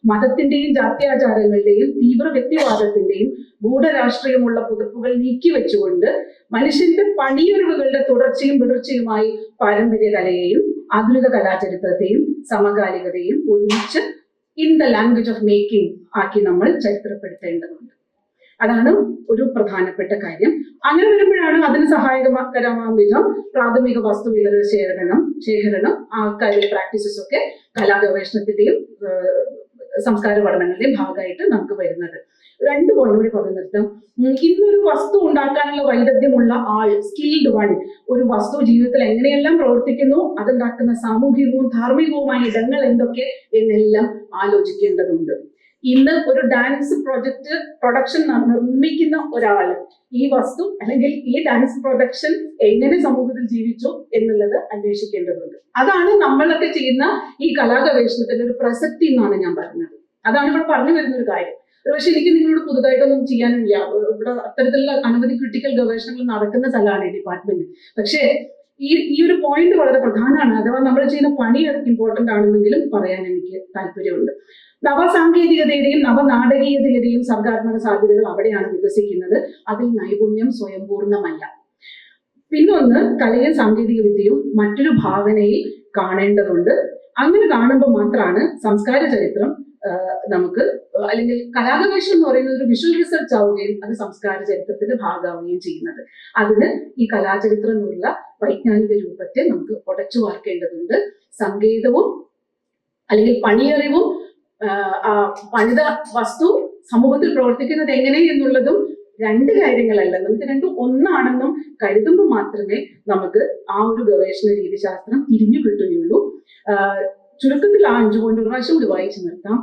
മതത്തിന്റെയും ജാത്യാചാരങ്ങളുടെയും തീവ്ര വ്യക്തിവാദത്തിന്റെയും ഗൂഢരാഷ്ട്രീയമുള്ള പുതുപ്പുകൾ നീക്കിവെച്ചുകൊണ്ട് മനുഷ്യന്റെ പണിയൊഴിവുകളുടെ തുടർച്ചയും വിടർച്ചയുമായി പാരമ്പര്യ കലയെയും ആധുനിക കലാചരിത്രത്തെയും സമകാലികതയും ഒരുമിച്ച് in the language of making ആക്കി നമ്മൾ ചരിത്രപ്പെടുത്തേണ്ടതുണ്ട്. അതാണ് ഒരു പ്രധാനപ്പെട്ട കാര്യം. അങ്ങനെ വരുമ്പോഴാണ് അതിന് സഹായകരമാകുന്ന വിധം പ്രാഥമിക വസ്തുവിവര ശേഖരണം ആർക്കൈവൽ പ്രാക്ടീസസ് ഒക്കെ കലാഗവേഷണത്തിന്റെയും സംസ്കാര പഠനങ്ങളുടെയും ഭാഗമായിട്ട് നമുക്ക് വരുന്നത്. 2 പോയിന്റ് കൂടി പറഞ്ഞു നിർത്താം. ഇന്നൊരു വസ്തു ഉണ്ടാക്കാനുള്ള വൈദഗ്ധ്യമുള്ള ആൾ, സ്കിൽഡ് വൺ, ഒരു വസ്തു ജീവിതത്തിൽ എങ്ങനെയെല്ലാം പ്രവർത്തിക്കുന്നു, അതുണ്ടാക്കുന്ന സാമൂഹികവും ധാർമ്മികവുമായ ഇടങ്ങൾ എന്തൊക്കെ എന്നെല്ലാം ആലോചിക്കേണ്ടതുണ്ട്. ഇന്ന് ഒരു ഡാൻസ് പ്രൊഡക്ഷൻ നിർമ്മിക്കുന്ന ഒരാൾ ഈ വസ്തു അല്ലെങ്കിൽ ഈ ഡാൻസ് പ്രൊഡക്ഷൻ എങ്ങനെ സമൂഹത്തിൽ ജീവിച്ചു എന്നുള്ളത് അന്വേഷിക്കേണ്ടതുണ്ട്. അതാണ് നമ്മളൊക്കെ ചെയ്യുന്ന ഈ കലാഗവേഷണത്തിന്റെ ഒരു പ്രസക്തി എന്നാണ് ഞാൻ പറഞ്ഞത്. അതാണ് ഇവിടെ പറഞ്ഞു വരുന്ന ഒരു കാര്യം. പക്ഷെ എനിക്ക് നിങ്ങളോട് പുതുതായിട്ടൊന്നും ചെയ്യാനില്ല. ഇവിടെ അത്തരത്തിലുള്ള അനവധി ക്രിട്ടിക്കൽ ഗവേഷണങ്ങൾ നടക്കുന്ന സ്ഥലമാണ് ഈ ഡിപ്പാർട്ട്മെന്റ്. പക്ഷേ ഈ ഒരു പോയിന്റ് വളരെ പ്രധാനമാണ്. അഥവാ നമ്മൾ ചെയ്യുന്ന പണി ഇമ്പോർട്ടന്റ് ആണെന്നെങ്കിലും പറയാൻ എനിക്ക് താല്പര്യമുണ്ട്. നവസാങ്കേതികതയുടെയും നവനാടകീയതയുടെയും സർഗാത്മക സാധ്യതകൾ അവിടെയാണ് വികസിക്കുന്നത്. അതിൽ നൈപുണ്യം സ്വയംപൂർണ്ണമല്ല. പിന്നൊന്ന്, കലയും സാങ്കേതിക വിദ്യയും മറ്റൊരു ഭാവനയിൽ കാണേണ്ടതുണ്ട്. അങ്ങനെ കാണുമ്പോൾ മാത്രമാണ് സംസ്കാര ചരിത്രം നമുക്ക്, അല്ലെങ്കിൽ കലാഗവേഷണം എന്ന് പറയുന്നത് ഒരു വിഷ്വൽ റിസർച്ച് ആവുകയും അത് സംസ്കാര ചരിത്രത്തിന്റെ ഭാഗമാവുകയും ചെയ്യുന്നത്. അതിന് ഈ കലാചരിത്രം എന്നുള്ള വൈജ്ഞാനിക രൂപത്തെ നമുക്ക് ഉടച്ചു വാർക്കേണ്ടതുണ്ട്. സങ്കേതവും അല്ലെങ്കിൽ പണിയറിവും പണിത വസ്തു സമൂഹത്തിൽ പ്രവർത്തിക്കുന്നത് എങ്ങനെ എന്നുള്ളതും രണ്ട് കാര്യങ്ങളല്ല, നമുക്ക് രണ്ടും ഒന്നാണെന്നും കരുതുമ്പോൾ മാത്രമേ നമുക്ക് ആ ഒരു ഗവേഷണ രീതിശാസ്ത്രം തിരിഞ്ഞു കിട്ടുകയുള്ളൂ. ചുരുക്കത്തിൽ ആ 5 പോയിന്റ് ഒരു പ്രാവശ്യം കൂടി വായിച്ചു നിർത്താം.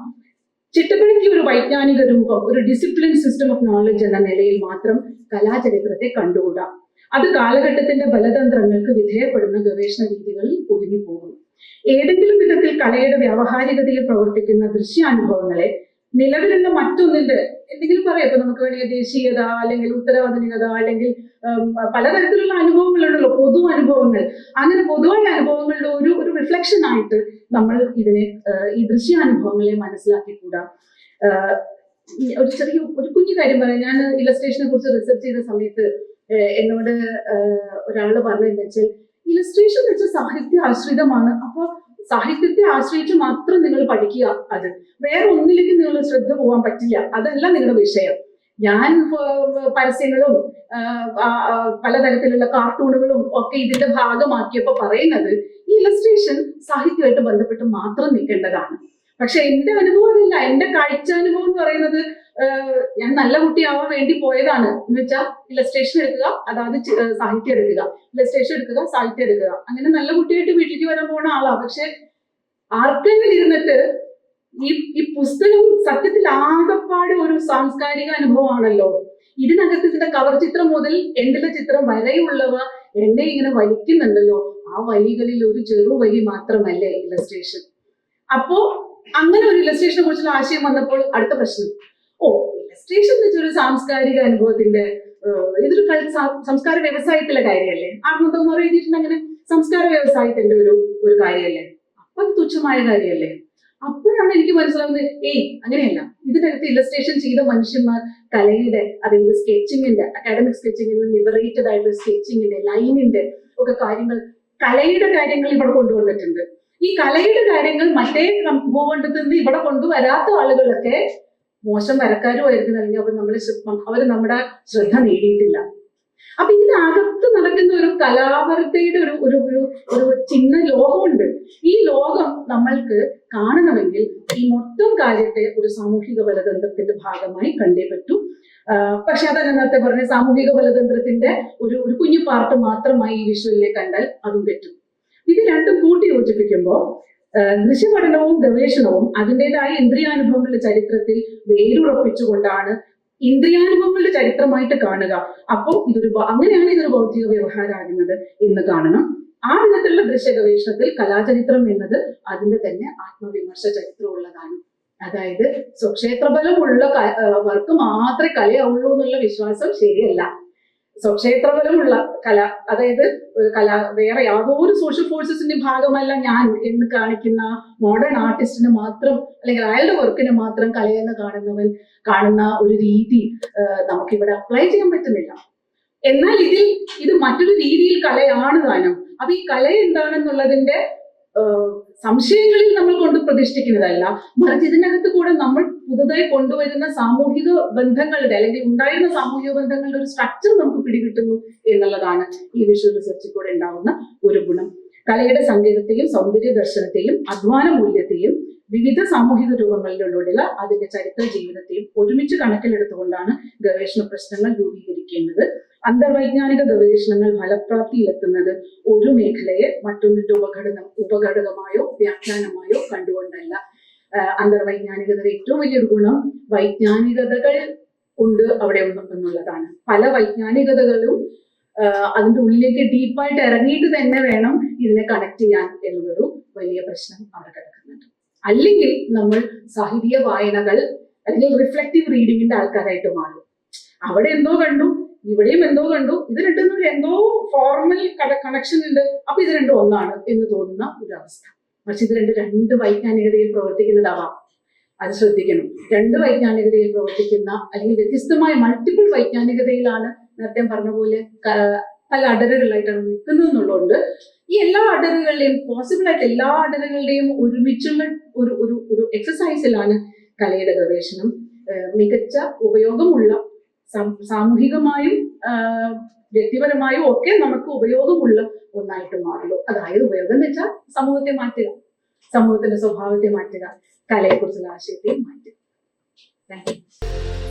ചിട്ടപ്പെടുത്തിയ ഒരു വൈജ്ഞാനിക രൂപം, ഒരു ഡിസിപ്ലിൻ സിസ്റ്റം ഓഫ് നോളജ് എന്ന നിലയിൽ മാത്രം കലാചരിത്രത്തെ കണ്ടുകൂടാ. അത് കാലഘട്ടത്തിന്റെ ബലതന്ത്രങ്ങൾക്ക് വിധേയപ്പെടുന്ന ഗവേഷണ രീതികളിൽ ഒതുങ്ങിപ്പോകും. ഏതെങ്കിലും വിധത്തിൽ കലയുടെ വ്യാവഹാരികതയിൽ പ്രവർത്തിക്കുന്ന ദൃശ്യാനുഭവങ്ങളെ നിലവിലുള്ള മറ്റൊന്നിന്റെ എന്തെങ്കിലും പറയാം, ഇപ്പൊ നമുക്ക് വേണമെങ്കിൽ ദേശീയത അല്ലെങ്കിൽ ഉത്തരവാദിനികത അല്ലെങ്കിൽ പലതരത്തിലുള്ള അനുഭവങ്ങളുണ്ടല്ലോ, പൊതു അനുഭവങ്ങൾ. അങ്ങനെ പൊതുവായ അനുഭവങ്ങളുടെ ഒരു റിഫ്ലക്ഷൻ ആയിട്ട് നമ്മൾ ഇതിനെ ഈ ദൃശ്യാനുഭവങ്ങളെ മനസ്സിലാക്കിക്കൂടാ. ഒരു കുഞ്ഞു കാര്യം പറയാം. ഞാൻ ഇലസ്ട്രേഷനെ കുറിച്ച് റിസർച്ച് ചെയ്ത സമയത്ത് എന്നോട് ഒരാള് പറഞ്ഞതെന്ന് വെച്ചാൽ, ഇലസ്ട്രേഷൻ എന്ന് വെച്ചാൽ സാഹിത്യ ആശ്രിതമാണ്. അപ്പൊ സാഹിത്യത്തെ ആശ്രയിച്ച് മാത്രം നിങ്ങൾ പഠിക്കുക, അത് വേറെ ഒന്നിലേക്ക് നിങ്ങൾ ശ്രദ്ധ പോകാൻ പറ്റില്ല, അതല്ല നിങ്ങളുടെ വിഷയം. ഞാൻ പരസ്യങ്ങളും പലതരത്തിലുള്ള കാർട്ടൂണുകളും ഒക്കെ ഇതിന്റെ ഭാഗമാക്കിയപ്പോ പറയുന്നത് ഈ ഇലസ്ട്രേഷൻ സാഹിത്യമായിട്ട് ബന്ധപ്പെട്ട് മാത്രം നിൽക്കേണ്ടതാണ്. പക്ഷെ എന്റെ അനുഭവം അതല്ല. എന്റെ കാഴ്ചാനുഭവം എന്ന് പറയുന്നത് ഞാൻ നല്ല കുട്ടിയാവാൻ വേണ്ടി പോയതാണ് എന്ന് വെച്ചാൽ ഇലസ്ട്രേഷൻ എടുക്കുക, അതായത് സാഹിത്യം എടുക്കുക, ഇലസ്ട്രേഷൻ എടുക്കുക, സാഹിത്യം എടുക്കുക, അങ്ങനെ നല്ല കുട്ടിയായിട്ട് വീട്ടിലേക്ക് വരാൻ പോണ ആളാ. പക്ഷെ ആർക്കെങ്കിലും ഇരുന്നിട്ട് ഈ പുസ്തകം സത്യത്തിൽ ആകപ്പാട് ഒരു സാംസ്കാരിക അനുഭവമാണല്ലോ. ഇതിനകത്ത് ഇതിന്റെ കവർ ചിത്രം മുതൽ എൻഡിലെ ചിത്രം വരെയുള്ളവ എന്നെ ഇങ്ങനെ വലിക്കുന്നുണ്ടല്ലോ. ആ വരികളിൽ ഒരു ചെറുവരി മാത്രമല്ലേ ഇലസ്ട്രേഷൻ. അപ്പോ അങ്ങനെ ഒരു ഇലസ്ട്രേഷനെ കുറിച്ചുള്ള ആശയം വന്നപ്പോൾ അടുത്ത പ്രശ്നം, ഇലസ്ട്രേഷൻ എന്ന് വെച്ചൊരു സാംസ്കാരിക അനുഭവത്തിന്റെ ഇതൊരു സംസ്കാര വ്യവസായത്തിലെ കാര്യമല്ലേ. ആത്മതോമർ എഴുതിയിട്ടുണ്ട് അങ്ങനെ സംസ്കാര വ്യവസായത്തിന്റെ ഒരു കാര്യമല്ലേ. അപ്പൊ അത് തുച്ഛമായ കാര്യമല്ലേ. അപ്പോഴാണ് എനിക്ക് മനസ്സിലാവുന്നത്, അങ്ങനെയല്ല. ഇതിനകത്ത് ഇലസ്ട്രേഷൻ ചെയ്ത മനുഷ്യന്മാർ കലയുടെ, അതായത് സ്കെച്ചിങ്ങിന്റെ, അക്കാഡമിക് സ്കെച്ചിങ്ങിന്റെ, ലിബറേറ്റഡ് ആയിട്ടുള്ള സ്കെച്ചിങ്ങിന്റെ, ലൈനിന്റെ ഒക്കെ കാര്യങ്ങൾ, കലയുടെ കാര്യങ്ങൾ ഇവിടെ കൊണ്ടുവന്നിട്ടുണ്ട്. ഈ കലയുടെ കാര്യങ്ങൾ മറ്റേ ഭൂഖണ്ഡത്തിൽ നിന്ന് ഇവിടെ കൊണ്ടുവരാത്ത ആളുകളൊക്കെ മോശം വരക്കാരുമായിരിക്കും, അല്ലെങ്കിൽ അവർ നമ്മുടെ ശ്രദ്ധ നേടിയിട്ടില്ല. അപ്പൊ ഇതിനകത്ത് നടക്കുന്ന ഒരു കലാപരതയുടെ ഒരു ചിന്ന ലോകമുണ്ട്. ഈ ലോകം നമ്മൾക്ക് കാണണമെങ്കിൽ ഈ മൊത്തം കാര്യത്തെ ഒരു സാമൂഹിക ബലതന്ത്രത്തിന്റെ ഭാഗമായി കണ്ടേ പറ്റൂ. പക്ഷെ അത് നേരത്തെ പറഞ്ഞ സാമൂഹിക ബലതന്ത്രത്തിന്റെ ഒരു കുഞ്ഞു പാർട്ട് മാത്രമായി ഈ വിഷ്വലിനെ കണ്ടാൽ അതും തെറ്റും. ഇത് രണ്ടും കൂട്ടി യോജിപ്പിക്കുമ്പോൾ ദൃശ്യപഠനവും ഗവേഷണവും അതിൻ്റെതായ ഇന്ദ്രിയാനുഭവങ്ങളുടെ ചരിത്രത്തിൽ വേരുറപ്പിച്ചുകൊണ്ടാണ് ഇന്ദ്രിയാനുഭവങ്ങളുടെ ചരിത്രമായിട്ട് കാണുക. അപ്പോൾ അങ്ങനെയാണ് ഇതൊരു ബൗദ്ധിക വ്യവഹാരമാകുന്നത് എന്ന് കാണണം. ആ വിധത്തിലുള്ള ദൃശ്യ ഗവേഷണത്തിൽ കലാചരിത്രം എന്നത് അതിന്റെ തന്നെ ആത്മവിമർശ ചരിത്രമുള്ളതാണ്. അതായത് സ്വക്ഷേത്രബലമുള്ള വർക്ക് മാത്രമേ കലയാവുള്ളൂ എന്നുള്ള വിശ്വാസം ശരിയല്ല. സ്വക്ഷേത്രബലമുള്ള കല, അതായത് വേറെ യാതൊരു സോഷ്യൽ ഫോഴ്സസിന്റെ ഭാഗമല്ല ഞാൻ എന്ന് കാണിക്കുന്ന മോഡേൺ ആർട്ടിസ്റ്റിന് മാത്രം, അല്ലെങ്കിൽ അയാളുടെ വർക്കിനെ മാത്രം കലയെന്ന് കാണുന്ന ഒരു രീതി നമുക്കിവിടെ അപ്ലൈ ചെയ്യാൻ പറ്റുന്നില്ല. എന്നാൽ ഇത് മറ്റൊരു രീതിയിൽ കലയാണ് താനും. അപ്പൊ ഈ കല എന്താണെന്നുള്ളതിന്റെ സംശയങ്ങളിൽ നമ്മൾ കൊണ്ട് പ്രതിഷ്ഠിക്കുന്നതല്ല, മറിച്ച് ഇതിനകത്ത് കൂടെ നമ്മൾ പുതുതായി കൊണ്ടുവരുന്ന സാമൂഹിക ബന്ധങ്ങളുടെ, അല്ലെങ്കിൽ ഉണ്ടായിരുന്ന സാമൂഹിക ബന്ധങ്ങളുടെ ഒരു സ്ട്രക്ചർ നമുക്ക് പിടികിട്ടുന്നു എന്നുള്ളതാണ് ഈ വിഷ്വൽ റിസർച്ചിൽ കൂടെ ഉണ്ടാവുന്ന ഒരു ഗുണം. കലയുടെ സങ്കേതത്തെയും സൗന്ദര്യ ദർശനത്തെയും അധ്വാന മൂല്യത്തെയും വിവിധ സാമൂഹിക രൂപങ്ങളിലുള്ള അതിന്റെ ചരിത്ര ജീവിതത്തെയും ഒരുമിച്ച് കണക്കിലെടുത്തുകൊണ്ടാണ് ഗവേഷണ പ്രശ്നങ്ങൾ രൂപീകരിക്കേണ്ടത്. അന്തർവൈജ്ഞാനിക ഗവേഷണങ്ങൾ ഫലപ്രാപ്തിയിലെത്തുന്നത് ഒരു മേഖലയെ മറ്റൊന്നിന്റെ ഉപഘടകമായോ വ്യാഖ്യാനമായോ കണ്ടുകൊണ്ടല്ല. അന്തർവൈജ്ഞാനികതയുടെ ഏറ്റവും വലിയൊരു ഗുണം വൈജ്ഞാനികതകൾ ഉണ്ട് അവിടെ എന്നുള്ളതാണ്. പല വൈജ്ഞാനികതകളും അതിന്റെ ഉള്ളിലേക്ക് ഡീപ്പായിട്ട് ഇറങ്ങിയിട്ട് തന്നെ വേണം ഇതിനെ കണക്ട് ചെയ്യാൻ എന്നുള്ളൊരു വലിയ പ്രശ്നം അവിടെ കിടക്കുന്നുണ്ട്. അല്ലെങ്കിൽ നമ്മൾ സാഹിത്യ വായനകൾ അല്ലെങ്കിൽ റിഫ്ലക്റ്റീവ് റീഡിങ്ങിന്റെ ആൾക്കാരായിട്ട് മാറും. അവിടെ എന്തോ കണ്ടു, ഇവിടെയും എന്തോ കണ്ടു, ഇത് രണ്ടും എന്തോ ഫോർമൽ കണക്ഷൻ ഉണ്ട്, അപ്പൊ ഇത് രണ്ടും ഒന്നാണ് എന്ന് തോന്നുന്ന ഒരു അവസ്ഥ. പക്ഷെ ഇത് രണ്ട് വൈജ്ഞാനികതയിൽ പ്രവർത്തിക്കുന്നതാവാം, അത് ശ്രദ്ധിക്കണം. രണ്ട് വൈജ്ഞാനികതയിൽ പ്രവർത്തിക്കുന്ന, അല്ലെങ്കിൽ വ്യത്യസ്തമായ മൾട്ടിപ്പിൾ വൈജ്ഞാനികതയിലാണ് നേരത്തെ പറഞ്ഞ പോലെ പല അടരുകളായിട്ടാണ് നിൽക്കുന്നത് എന്നുള്ളതുകൊണ്ട് ഈ എല്ലാ അടരുകളുടെയും, പോസിബിൾ ആയിട്ട് എല്ലാ അടരുകളുടെയും ഒരുമിച്ചുള്ള ഒരു എക്സസൈസിലാണ് കലയുടെ ഗവേഷണം മികച്ച ഉപയോഗമുള്ള, സാമൂഹികമായും വ്യക്തിപരമായും ഒക്കെ നമുക്ക് ഉപയോഗമുള്ള ഒന്നായിട്ട് മാറുള്ളൂ. അതായത് ഉപയോഗം എന്ന് വെച്ചാൽ സമൂഹത്തെ മാറ്റുക, സമൂഹത്തിന്റെ സ്വഭാവത്തെ മാറ്റുക, കലയെക്കുറിച്ചുള്ള ആശയത്തെ മാറ്റുക. Thank you.